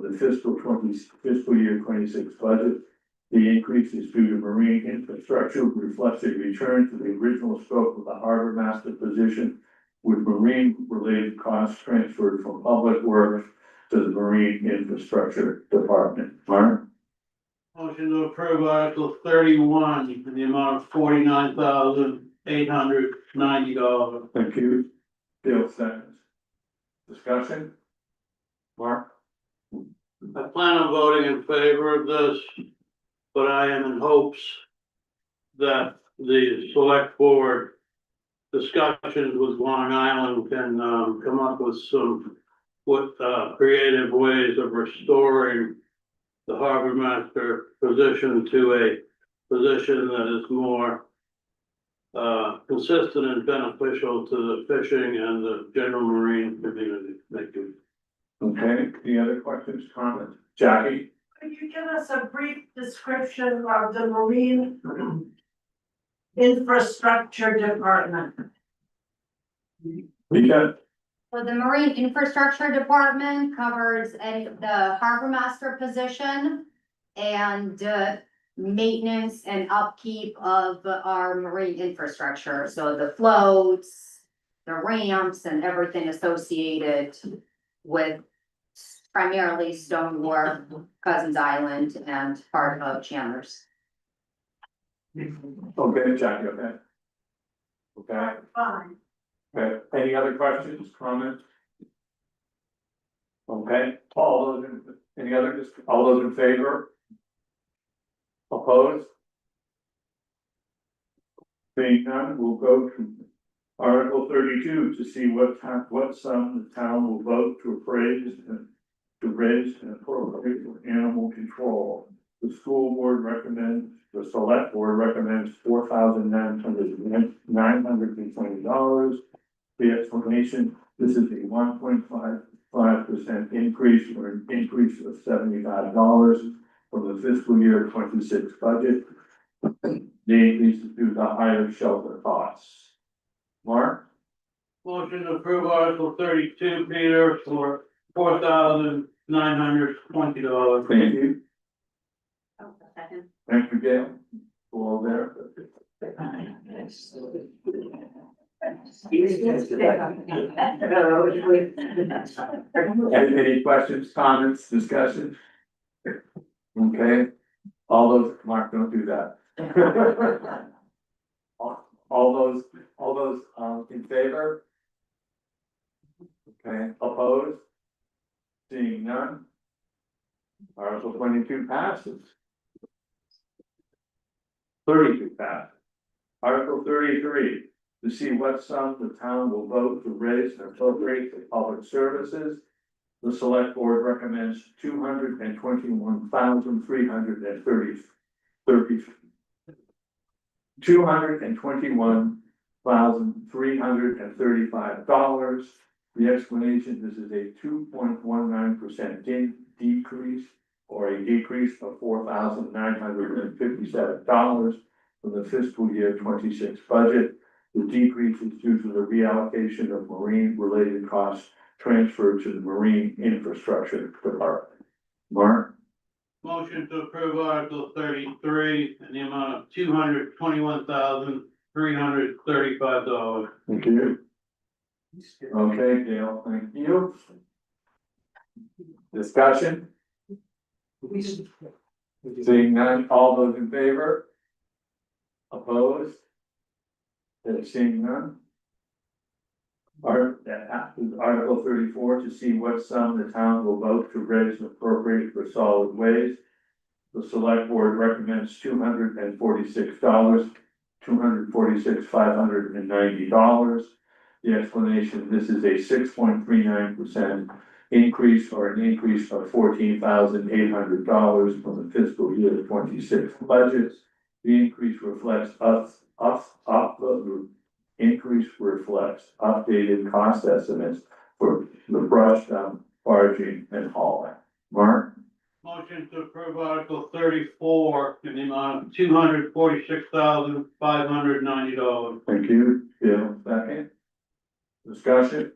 the fiscal year 26 budget. The increase is due to marine infrastructure, reflects a return to the original scope of the harbor master position, with marine related costs transferred from public works to the marine infrastructure department. Mark? Motion to approve Article 31 in the amount of $890. Thank you. Bill seconds. Discussion? Mark? I plan on voting in favor of this, but I am in hopes that the select board discussions with Long Island can, come up with some creative ways of restoring the harbor master position to a position that is more consistent and beneficial to the fishing and the general marine community. Thank you. Okay, any other questions, comments? Jackie? Could you give us a brief description of the Marine Infrastructure Department? Rita? So the Marine Infrastructure Department covers the harbor master position and maintenance and upkeep of our marine infrastructure, so the floats, the ramps and everything associated with primarily Stone Wharf, Cousins Island and part of Chandler's. Okay, Jackie, okay. Okay, Fine. okay, any other questions, comments? Okay, all those in favor? Opposed? Seeing none, we'll go to Article 32 to see what sum the town will vote to raise and appropriate for animal control. The school board recommends, the select board recommends $4,920. The explanation, this is a 1.55% increase or an increase of $75 from the fiscal year 26 budget. The increase is due to higher shelter costs. Mark? Motion to approve Article 32, Peter, for $4,920. Thank you. Second. Thank you, Gail. All there. Any questions, comments, discussion? Okay, Mark, don't do that. All those, in favor? Okay, opposed? Seeing none? Article 22 passes. 32 passes. Article 33, to see what sum the town will vote to raise and appropriate for public services. The select board recommends $221,335. The explanation, this is a 2.19% decrease or a decrease of $4,957 from the fiscal year 26 budget. The decrease is due to the reallocation of marine related costs transferred to the Marine Infrastructure Department. Mark? Motion to approve Article 33 in the amount of $221,335. Thank you. Okay, Gail, thank you. Discussion? Seeing none, all those in favor? Opposed? Seeing none? Article 34, to see what sum the town will vote to raise and appropriate for solid waste. The select board recommends $246,590. The explanation, this is a 6.39% increase or an increase of $14,800 from the fiscal year 26 budget. The increase reflects updated cost estimates for the brush dump, barging and hauling. Mark? Motion to approve Article 34 in the amount of $246,590. Thank you. Bill, second. Discussion?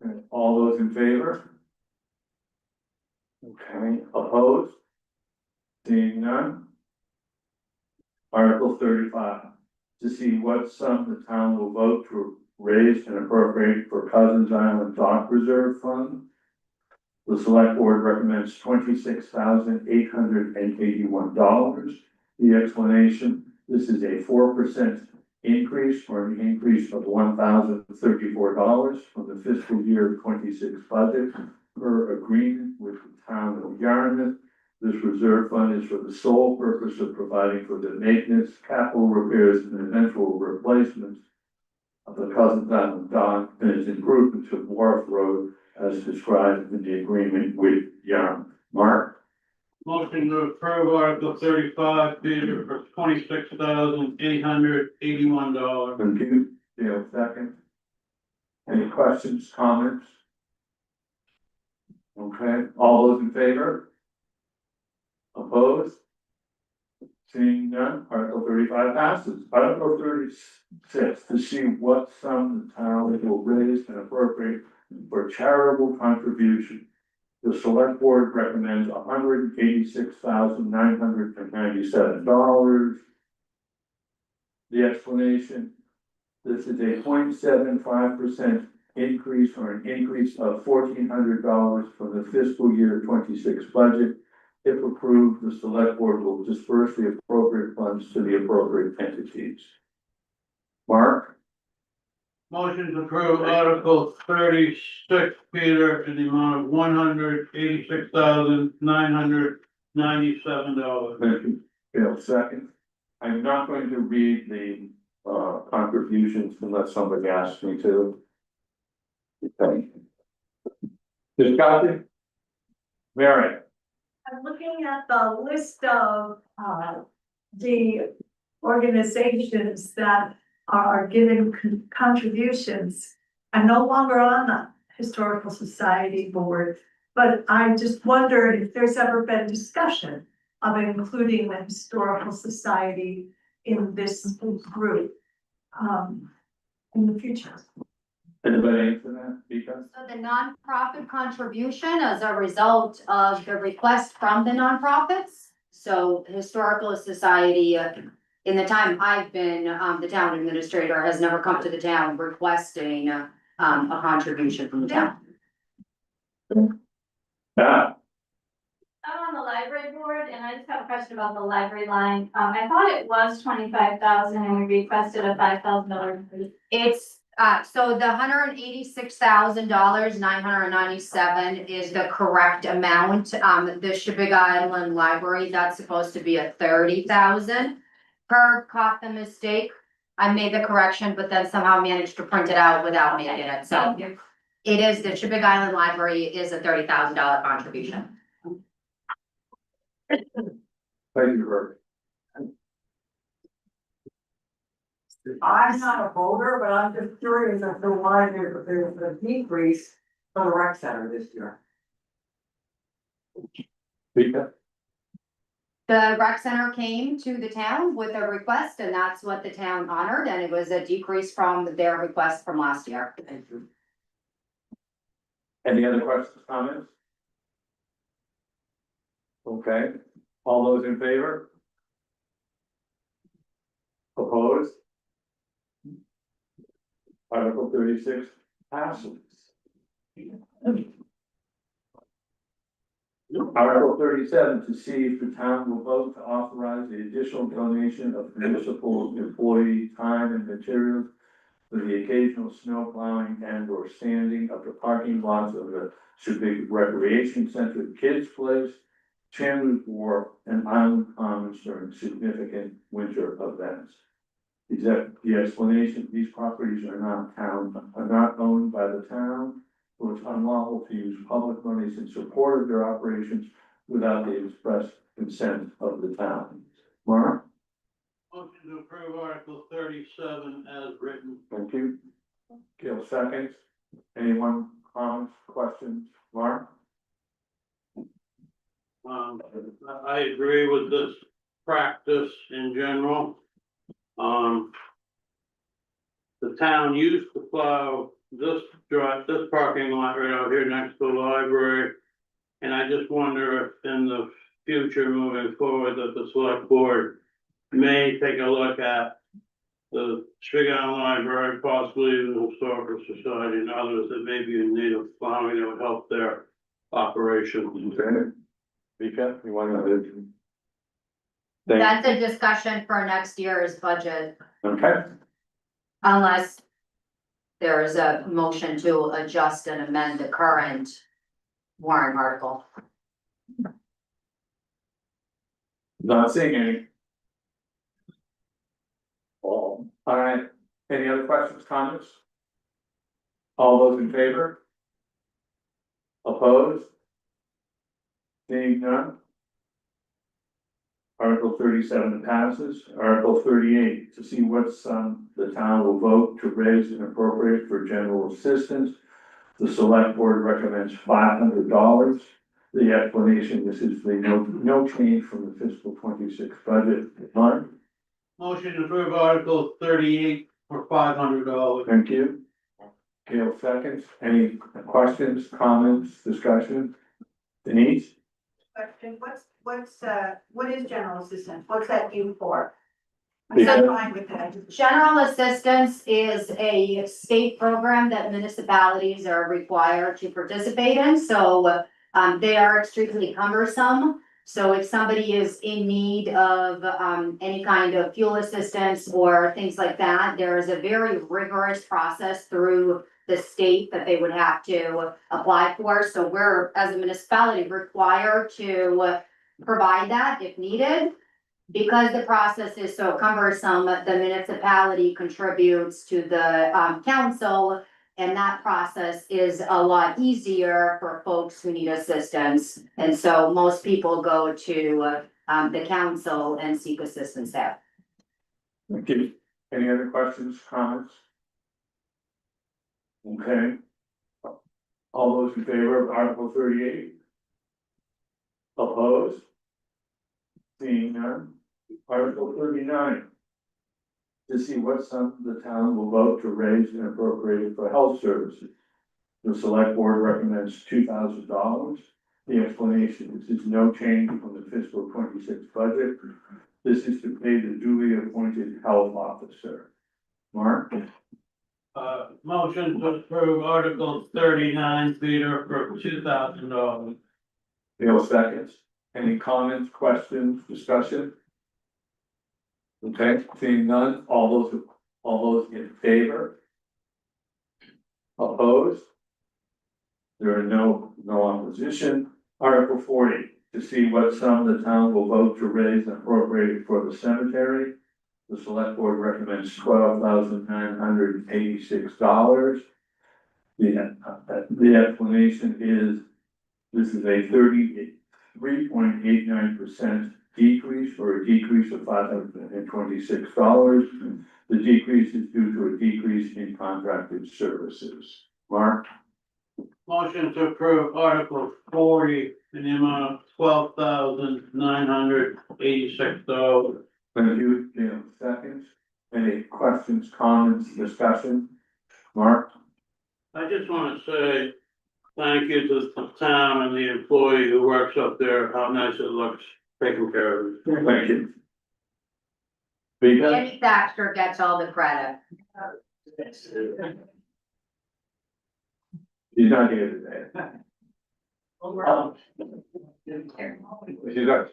And all those in favor? Okay, opposed? Seeing none? Article 35, to see what sum the town will vote to raise and appropriate for Cousins Island Dock Reserve Fund. The select board recommends $26,881. The explanation, This is a 4% increase or an increase of $1,034 from the fiscal year 26 budget per agreement with the town of Yarmouth. This reserve fund is for the sole purpose of providing for the maintenance, capital repairs, and eventual replacements of the Cousins Island dock and its improvement to Wharf Road as described in the agreement with Yarmouth. Mark? Motion to approve Article 35, Peter, for $26,881. Thank you. Dale, second. Any questions, comments? Okay, all those in favor? Opposed? Seeing none, Article 35 passes. Article 36, to see what sum the town will raise and appropriate for charitable contribution. The select board recommends $186,997. The explanation, this is a 0.75% increase or an increase of $1,400 from the fiscal year 26 budget. If approved, the select board will disperse the appropriate funds to the appropriate entities. Mark? Motion to approve Article 36, Peter, in the amount of $186,997. Thank you. Bill, second. I'm not going to read the contributions unless somebody asks me to. Okay. Discussion? Mary? I'm looking at the list of, the organizations that are giving contributions. I'm no longer on the Historical Society board, but I just wondered if there's ever been discussion of including the Historical Society in this group, in the future. Anybody answer that? Because So the nonprofit contribution as a result of the request from the nonprofits. So Historical Society, in the time I've been, the town administrator has never come to the town requesting, a contribution from the town. yeah, I'm on the library board and I just have a question about the library line. I thought it was 25,000 and we requested a $5,000 increase. It's, so the $186,997 is the correct amount. The Shebig Island Library, that's supposed to be a 30,000. Per caught the mistake. I made the correction, but then somehow managed to print it out without making it, so. Thank you. It is, the Shebig Island Library is a $30,000 contribution. thank you, Bert. I'm not a voter, but I'm just curious as to why there's a decrease for the rec center this year. Because The rec center came to the town with a request and that's what the town honored, and it was a decrease from their request from last year. any other questions, comments? Okay, all those in favor? Opposed? Article 36 passes. Article 37, to see if the town will vote to authorize the additional donation of municipal employee time and materials for the occasional snow plowing and or sanding of the parking lots of the Shebig Recreation Center, Kids Place, Chandler's Wharf, and Island Commons during significant winter events. The explanation, these properties are not owned by the town, so it's unlawful to use public monies in support of their operations without the express consent of the town. Mark? Motion to approve Article 37 as written. Thank you. Gil, seconds. Anyone, comments, questions? Mark? I agree with this practice in general. The town used to plow this parking lot right out here next to the library. And I just wonder if in the future moving forward that the select board may take a look at the Shebig Island Library, possibly even the Historical Society and others that may be in need of plowing that would help their operations. Okay. Vika, you want to? That's a discussion for next year's budget, Okay, unless there is a motion to adjust and amend the current warrant article. not seeing any. All right, any other questions, comments? All those in favor? Opposed? Seeing none? Article 37 passes. Article 38, to see what sum the town will vote to raise and appropriate for general assistance. The select board recommends $500. The explanation, this is the no change from the fiscal 26 budget. Mark, Motion to approve Article 38 for $500. thank you. Gail seconds. Any questions, comments, discussion? Denise? Question, what is general assistance? What's that due for? I'm Because- not fine with that. General assistance is a state program that municipalities are required to participate in, so they are extremely cumbersome. So if somebody is in need of any kind of fuel assistance or things like that, there is a very rigorous process through the state that they would have to apply for. So we're, as a municipality, required to provide that if needed. Because the process is so cumbersome, the municipality contributes to the council. And that process is a lot easier for folks who need assistance. And so most people go to the council and seek assistance there. Thank you. Any other questions, comments? Okay. All those in favor of Article 38? Opposed? Seeing none. Article 39. To see what sum the town will vote to raise and appropriate for health services. The select board recommends $2,000. The explanation, this is no change from the fiscal 26 budget. This is to pay the duly appointed health officer. Mark? Motion to approve Article 39, Peter, for $2,000. Bill seconds. Any comments, questions, discussion? Okay, seeing none, all those in favor? Opposed? There are no opposition. Article 40, to see what sum the town will vote to raise and appropriate for the cemetery. The select board recommends $12,986. The explanation is, this is a 33.89% decrease, or a decrease of $526. The decrease is due to a decrease in contracted services. Mark? Motion to approve Article 40 in the amount of $12,986. Thank you, Jim. Seconds. Any questions, comments, discussion? Mark? I just want to say thank you to the town and the employee who works up there, how nice it looks, taking care of it. Thank you. Vika? Andy Thaxter gets all the credit. He's not here today. She's not.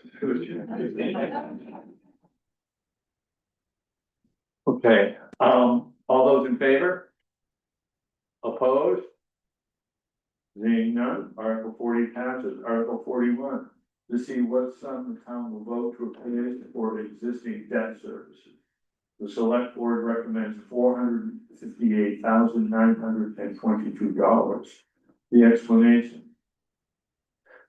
Okay, all those in favor? Opposed? Seeing none, Article 40 passes. Article 41, to see what sum the town will vote to pay for existing debt services. The select board recommends $458,922. The explanation.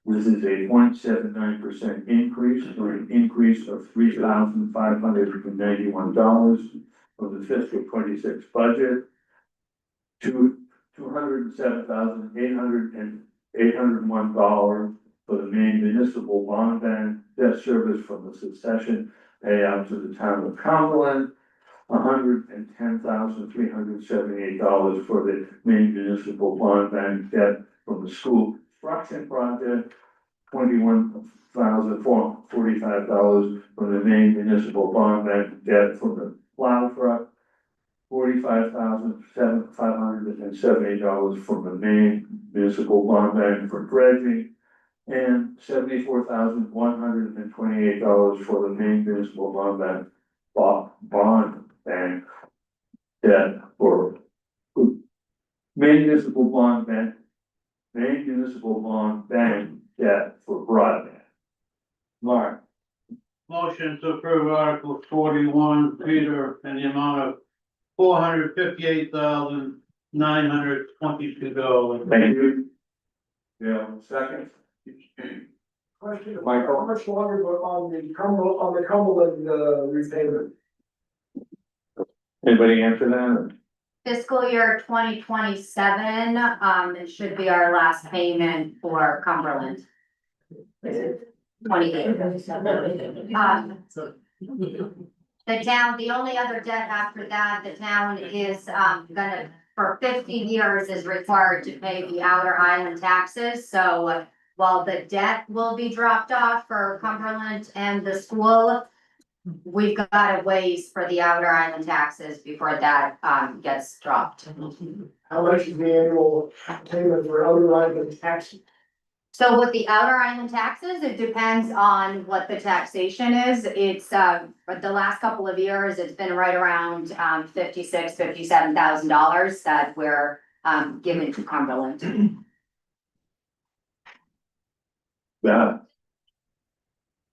This is a 0.79% increase, or an increase of $3,591 from the fiscal 26 budget to $207,801 for the main municipal bond bank debt service from the succession payout to the town of Cumberland. $110,378 for the main municipal bond bank debt from the school construction project. $21,445 from the main municipal bond bank debt from the plow truck. $45,570 from the main municipal bond bank for dredging. and $74,128 for the Maine Municipal Bond Bank debt for Maine Municipal Bond Bank debt for broadband. Mark, Motion to approve Article 41, Peter, in the amount of $458,922. thank you. Yeah, second. Question, Michael? how much longer but on the Cumberland, repayment? Anybody answer that? Fiscal year 2027, it should be our last payment for Cumberland. 28. The town, the only other debt after that, the town is, gonna, for 50 years is required to pay the outer island taxes, so while the debt will be dropped off for Cumberland and the school, we've got a ways for the outer island taxes before that, gets dropped. How much is the annual payment for outer island tax? So with the outer island taxes, it depends on what the taxation is. It's, for the last couple of years, it's been right around, $57,000 that we're, giving to Cumberland. Yeah,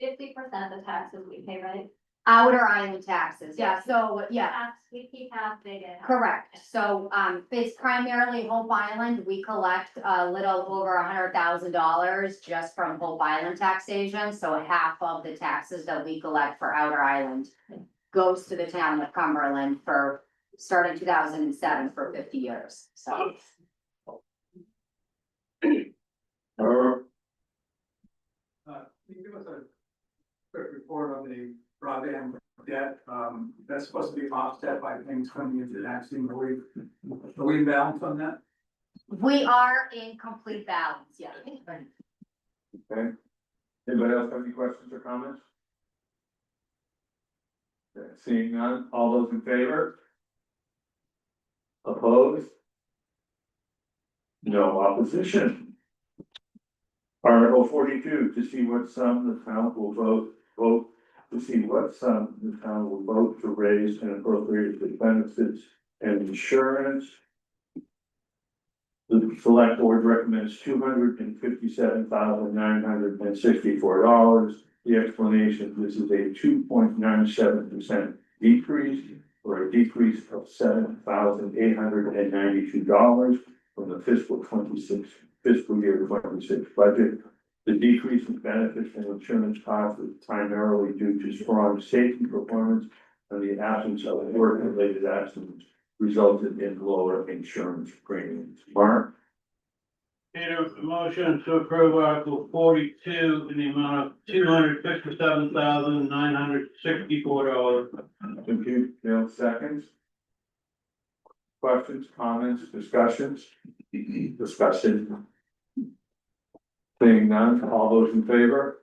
50% of the taxes we pay, right? Outer island taxes, yeah, so, yeah. We keep half, they get half. Correct, so, it's primarily Hope Island, we collect a little over $100,000 just from Hope Island taxation, so half of the taxes that we collect for Outer Island goes to the town of Cumberland for, starting 2007 for 50 years, so. or, Can you give us a quick report on the broadband debt? That's supposed to be offset by things coming into the accident. Are we in balance on that? We are in complete balance, yeah. okay. Anybody else have any questions or comments? Okay, seeing none, all those in favor? Opposed? No opposition. Article 42, to see what sum the town will vote to see what sum the town will vote to raise and appropriate the benefits and insurance. The select board recommends $257,964. The explanation, this is a 2.97% decrease, or a decrease of $7,892 from the fiscal year 26 budget. The decrease in benefits and insurance costs is primarily due to strong safety performance and the absence of work-related accidents resulted in lower insurance premiums. Mark? Peter, motion to approve Article 42 in the amount of $257,964. Thank you, Bill, seconds. Questions, comments, discussions? Discussion. Seeing none, all those in favor?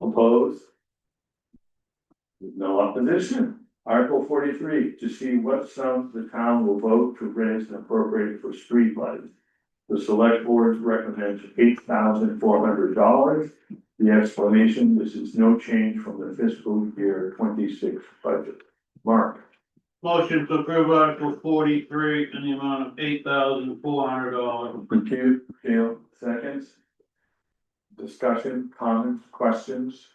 Opposed? No opposition. Article 43, to see what sum the town will vote to raise and appropriate for street lights. The select board recommends $8,400. The explanation, this is no change from the fiscal year 26 budget. Mark? Motion to approve Article 43 in the amount of $8,400. Thank you, Gail, seconds. Discussion, comments, questions?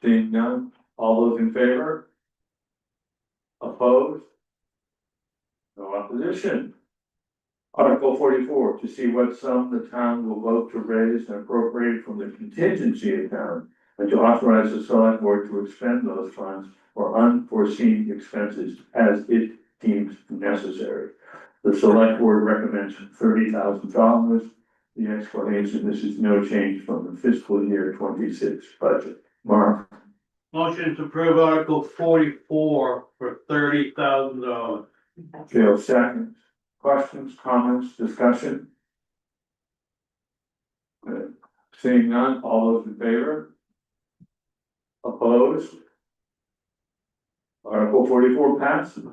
Seeing none, all those in favor? Opposed? No opposition. Article 44, to see what sum the town will vote to raise and appropriate from the contingency account and to authorize the select board to expend those funds for unforeseen expenses as it deems necessary. The select board recommends $30,000. The explanation, this is no change from the fiscal year 26 budget. Mark? Motion to approve Article 44 for $30,000. Gail, seconds. Questions, comments, discussion? Good. Seeing none, all those in favor? Opposed? Article 44 passes.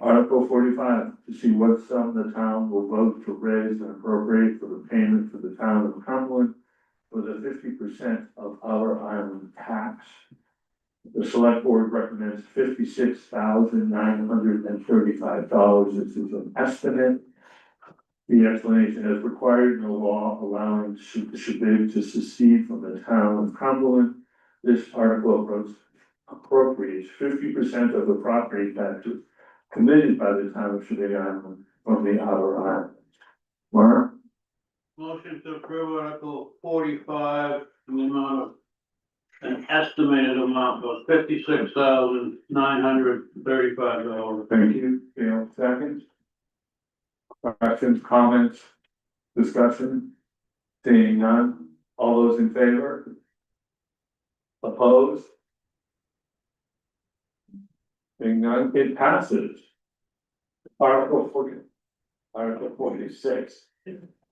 Article 45, to see what sum the town will vote to raise and appropriate for the payment for the town of Cumberland for the 50% of our island tax. The select board recommends $56,935. This is an estimate. The explanation is required in the law allowing Shabib to secede from the town of Cumberland. This article appropriates 50% of the property taxes committed by the town of Shabib Island from the outer islands. Mark? Motion to approve Article 45 in the amount of an estimated amount of $56,935. Thank you. Gail, second. Questions, comments, discussion? Seeing none, all those in favor? Opposed? Seeing none, it passes. Article 46,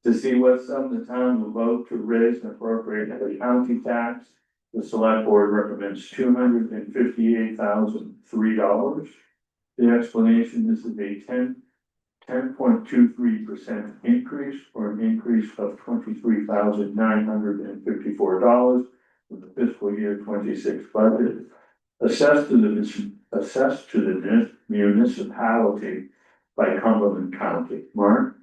to see what sum the town will vote to raise and appropriate the county tax. The select board recommends $258,003. The explanation, this is a 10.23% increase, or an increase of $23,954 for the fiscal year 26 budget. Assessed to the municipality by Cumberland County. Mark?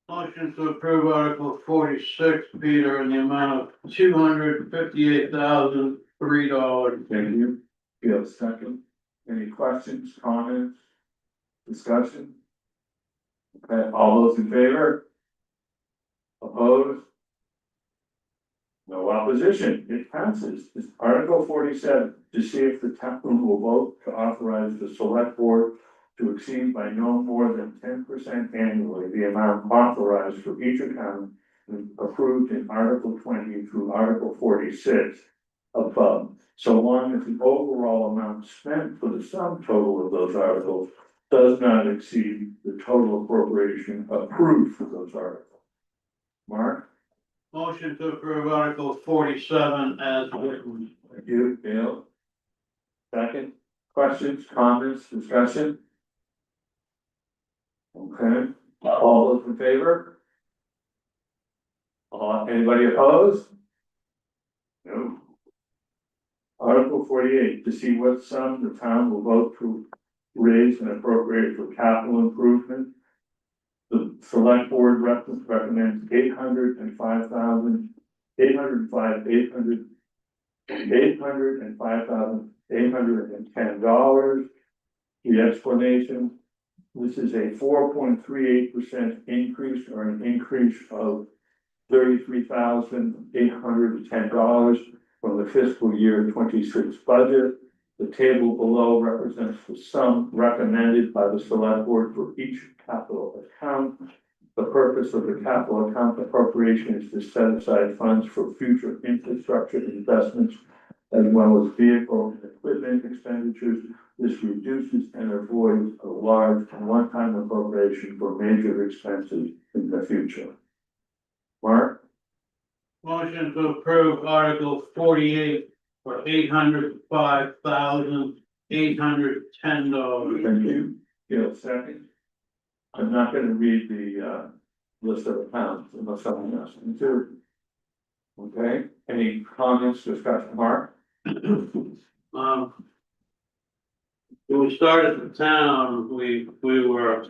Motion to approve Article 46, Peter, in the amount of $258,003. Thank you. Gail, second. Any questions, comments, discussion? Okay, all those in favor? Opposed? No opposition, it passes. It's Article 47, to see if the town will vote to authorize the select board to exceed by no more than 10% annually the amount authorized for each account approved in Article 20 through Article 46 above, so long as the overall amount spent for the sum total of those articles does not exceed the total appropriation approved for those articles. Mark? Motion to approve Article 47 as written. Thank you, Gail. Second, questions, comments, discussion? Okay, all those in favor? Anybody opposed? No. Article 48, to see what sum the town will vote to raise and appropriate for capital improvement. The select board recommends $805,810. The explanation, this is a 4.38% increase, or an increase of $33,810 from the fiscal year 26 budget. The table below represents the sum recommended by the select board for each capital account. The purpose of the capital account appropriation is to set aside funds for future infrastructure investments, as well as vehicle and equipment expenditures. This reduces and avoids a large one-time appropriation for major expenses in the future. Mark? Motion to approve Article 48 for $805,810. Thank you. Gail, second. I'm not gonna read the list of accounts unless someone else wants to. Okay, any comments, discussion, Mark? When we started the town, we were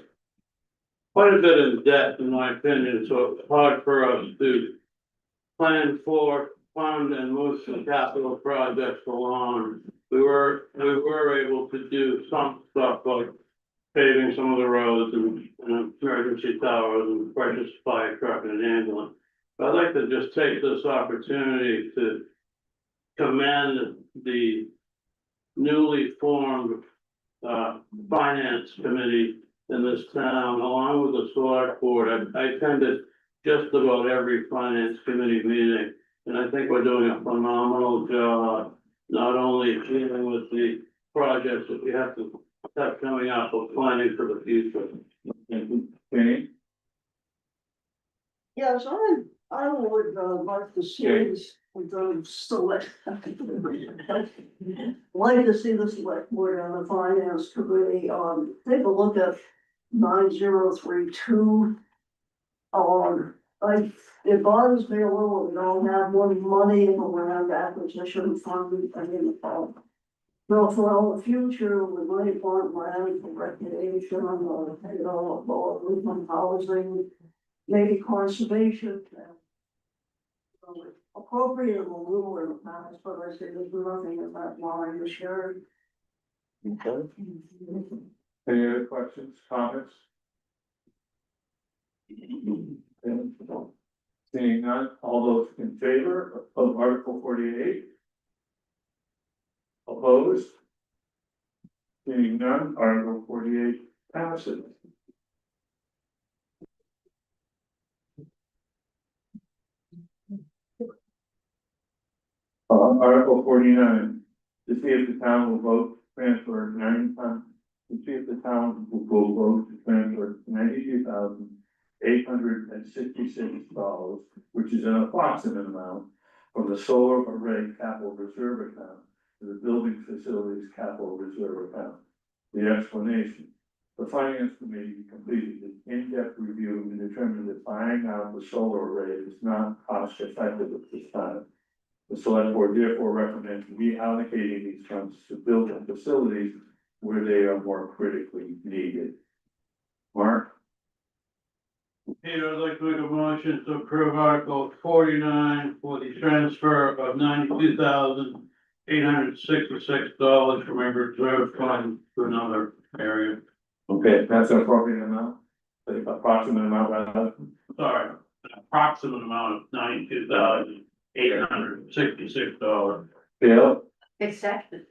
quite a bit in debt, in my opinion, so it's hard for us to plan for, fund, and move some capital projects along. We were able to do some stuff like paving some of the roads and emergency towers and purchase fire truck and an ambulance. But I'd like to just take this opportunity to commend the newly formed finance committee in this town, along with the select board. I attended just about every finance committee meeting, and I think we're doing a phenomenal job, not only dealing with the projects that we have to have coming up, but planning for the future. Penny? Yes, I would like to see we don't select. Like to see the select board on the finance committee, take a look at 9032. It bothers me a little, we don't have more money in the land acquisition fund, I mean, well, for all the future, we might want land for recreation, or, or living housing, maybe conservation. Appropriate a little in the past, but I say there's nothing in that line this year. Okay. Any other questions, comments? Seeing none, all those in favor of Article 48? Opposed? Seeing none, Article 48 passes. Article 49, to see if the town will vote to transfer to see if the town will vote to transfer $92,866, which is an approximate amount, from the solar array capital reserve account to the building facilities capital reserve account. The explanation: the finance committee completed an in-depth review and determined that buying out the solar array is not cost effective at this time. The select board therefore recommends reallocating these funds to building facilities where they are more critically needed. Mark? Peter, I'd like to make a motion to approve Article 49 for the transfer of $92,866 from a reserve fund to another area. Okay, that's an appropriate amount, the approximate amount rather. Sorry, an approximate amount of $92,866. Bill? Accepted.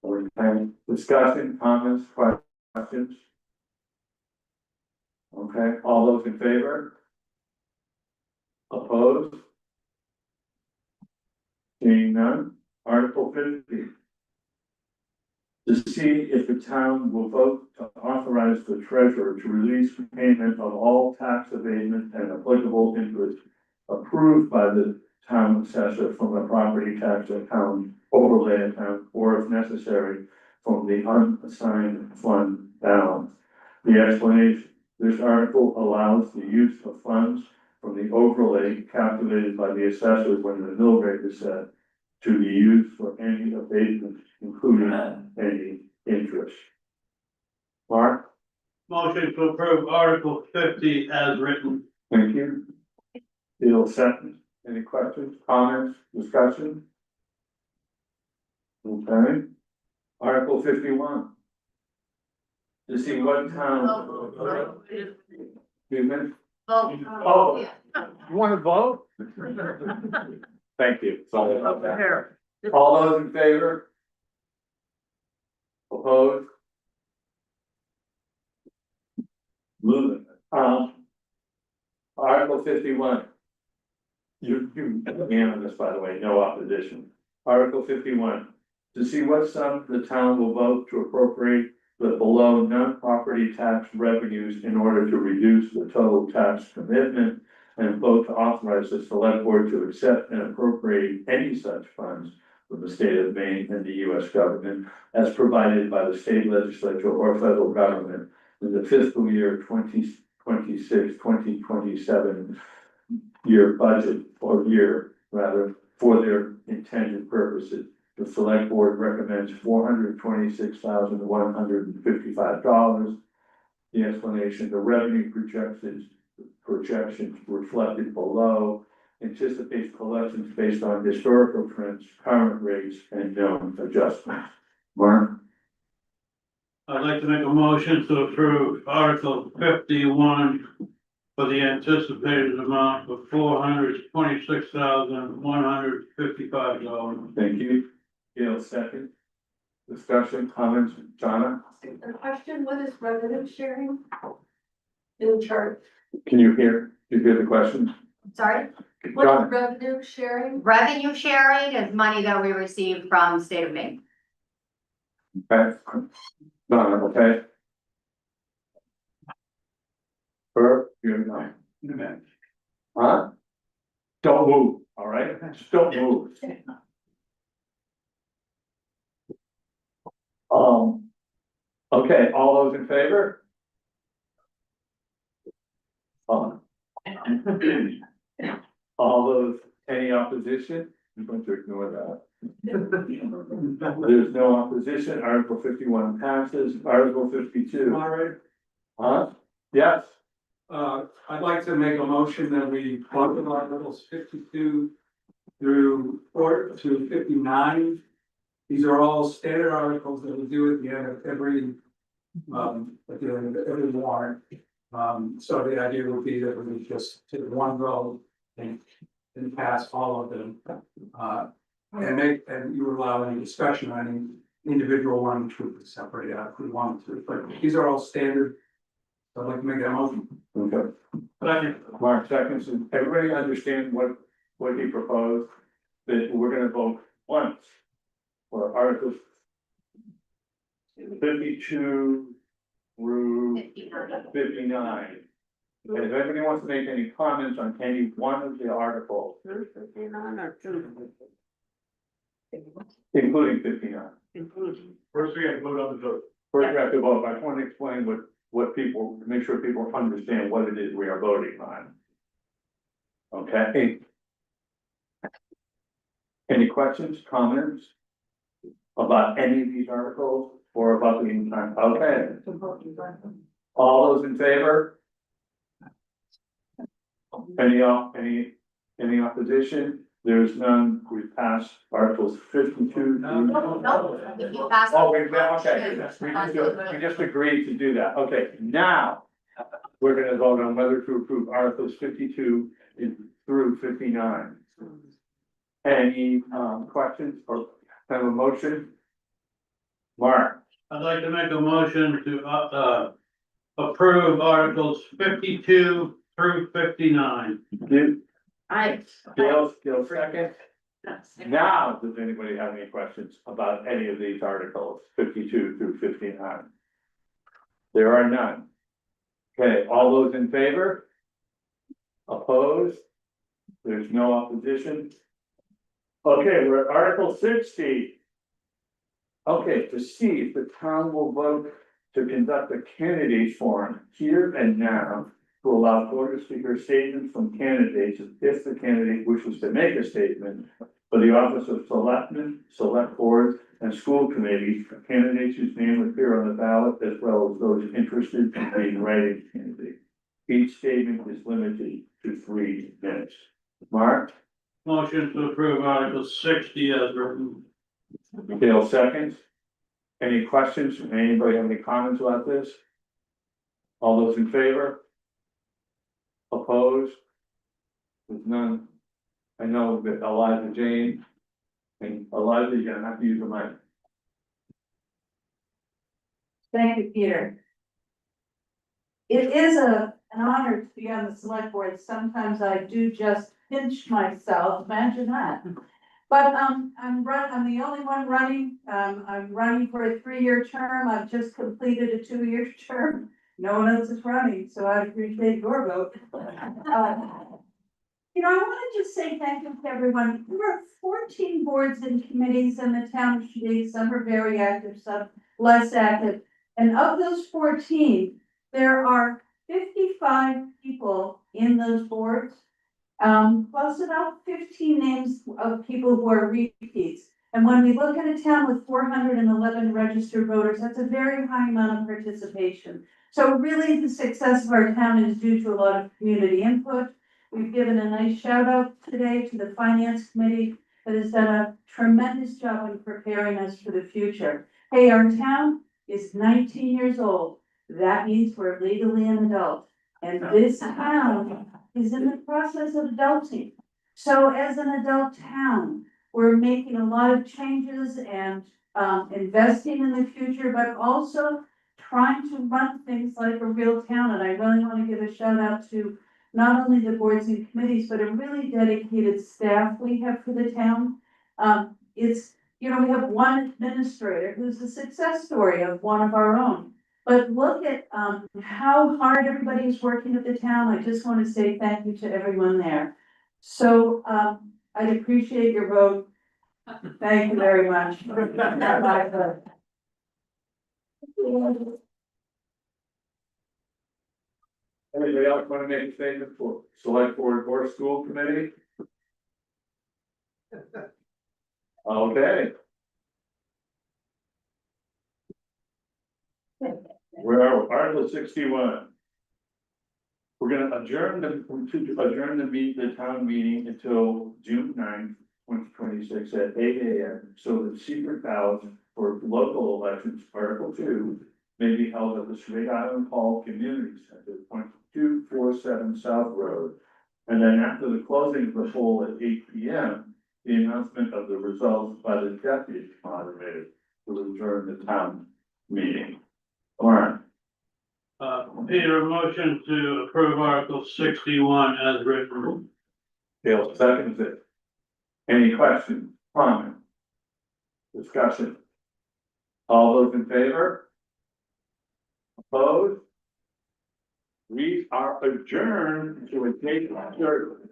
Okay, discussion, comments, questions? Okay, all those in favor? Opposed? Seeing none, Article 50. To see if the town will vote to authorize the treasurer to release payment of all tax abatement and applicable interest approved by the town assessor from the property tax account, overlay account, or if necessary, from the unassigned fund balance. The explanation: this article allows the use of funds from the overlay calculated by the assessor when the mill rate is set to be used for any abatement, including any interest. Mark? Motion to approve Article 50 as written. Thank you. Bill second. Any questions, comments, discussion? Okay. Article 51. To see what town. Excuse me? Vote. Oh, you want to vote? Thank you. Sorry about that. All those in favor? Opposed? Moving. Article 51. You unanimous, by the way, no opposition. Article 51. To see what sum the town will vote to appropriate the below non-property tax revenues in order to reduce the total tax commitment, and vote to authorize the select board to accept and appropriate any such funds from the state of Maine and the U.S. government as provided by the state legislature or federal government in the fiscal year 2026-2027 year budget, or year rather, for their intended purposes. The select board recommends $426,155. The explanation: the revenue projections reflected below anticipates collections based on historical trends, current rates, and known adjustments. Mark? I'd like to make a motion to approve Article 51 for the anticipated amount of $426,155. Thank you. Gail, second. Discussion, comments, Donna? A question, what is revenue sharing? In the chart, Can you hear the question? Sorry, what Donna? is revenue sharing? revenue sharing is money that we receive from state of Maine. Okay. Donna, okay? Herb, you're not. Huh? Don't move. All right, just don't move. Okay, all those in favor? All those, any opposition? I'm going to ignore that. There's no opposition, Article 51 passes, Article 52. All right, Huh? Yes, I'd like to make a motion that we vote on Articles 52 through 59. These are all standard articles that we do at the end of every, at the end of every warrant. So the idea would be that we just take one vote and pass all of them. And you allow any discussion on any individual one, which we could separate out if we wanted to, but these are all standard. So I'd like to make that motion. okay. Mark seconds, does everybody understand what he proposed? That we're gonna vote once for Articles 52 through 59. And if anybody wants to make any comments on any one of the articles, including 59. First, we have to vote on the vote. First, we have to vote, I just want to explain what people, make sure people understand what it is we are voting on. Okay? Any questions, comments about any of these articles or about the entire, okay? All those in favor? Any opposition? There's none, we pass Articles 52. No, if you pass. Oh, we just agreed to do that, okay, now. We're gonna vote on whether to approve Articles 52 through 59. Any, questions or have a motion? Mark, I'd like to make a motion to, approve Articles 52 through 59. Gail second. Now, does anybody have any questions about any of these articles, 52 through 59? There are none. Okay, all those in favor? Opposed? There's no opposition. Okay, we're at Article 60. Okay, to see if the town will vote to conduct a candidate forum here and now to allow voters to hear statements from candidates if the candidate wishes to make a statement for the office of selectmen, select boards, and school committees, candidates whose name appear on the ballot, as well as those interested in being writing candidate. Each statement is limited to 3 minutes. Mark? Motion to approve Article 60 as written. Gail seconds. Any questions? Anybody have any comments about this? All those in favor? Opposed? There's none. I know that Eliza Jane and Eliza, you're gonna have to use the mic. Thank you, Peter. It is an honor to be on the select board. Sometimes I do just pinch myself, imagine that. But I'm the only one running. I'm running for a 3-year term. I've just completed a 2-year term. No one else is running, so I appreciate your vote. I want to just say thank you to everyone. There are 14 boards and committees in the town of Shadid. Some are very active, some less active. And of those 14, there are 55 people in those boards. Plus about 15 names of people who are repeats. And when we look at a town with 411 registered voters, that's a very high amount of participation. So really the success of our town is due to a lot of community input. We've given a nice shout out today to the finance committee that has done a tremendous job in preparing us for the future. Hey, our town is 19 years old. That means we're legally an adult. And this town is in the process of adulting. So as an adult town, we're making a lot of changes and investing in the future, but also trying to run things like a real town. And I really want to give a shout out to not only the boards and committees, but a really dedicated staff we have for the town. We have one administrator who's a success story of one of our own. But look at how hard everybody is working at the town. I just want to say thank you to everyone there. So I appreciate your vote. Thank you very much. Anybody else want to make a statement for select board or school committee? Okay. We're Article 61. We're gonna adjourn the town meeting until June 9th, 2026 at 8 AM. So the secret ballot for local elections, Article 2, may be held at the Swain Island Hall Community Center, 247 South Road. And then after the closing of the poll at 8 PM, the announcement of the results by the deputy moderator will adjourn the town meeting. Warren, Peter, motion to approve Article 61 as written. Dale seconds it. Any questions, comments? Discussion? All those in favor? Opposed? We are adjourned to a date certain.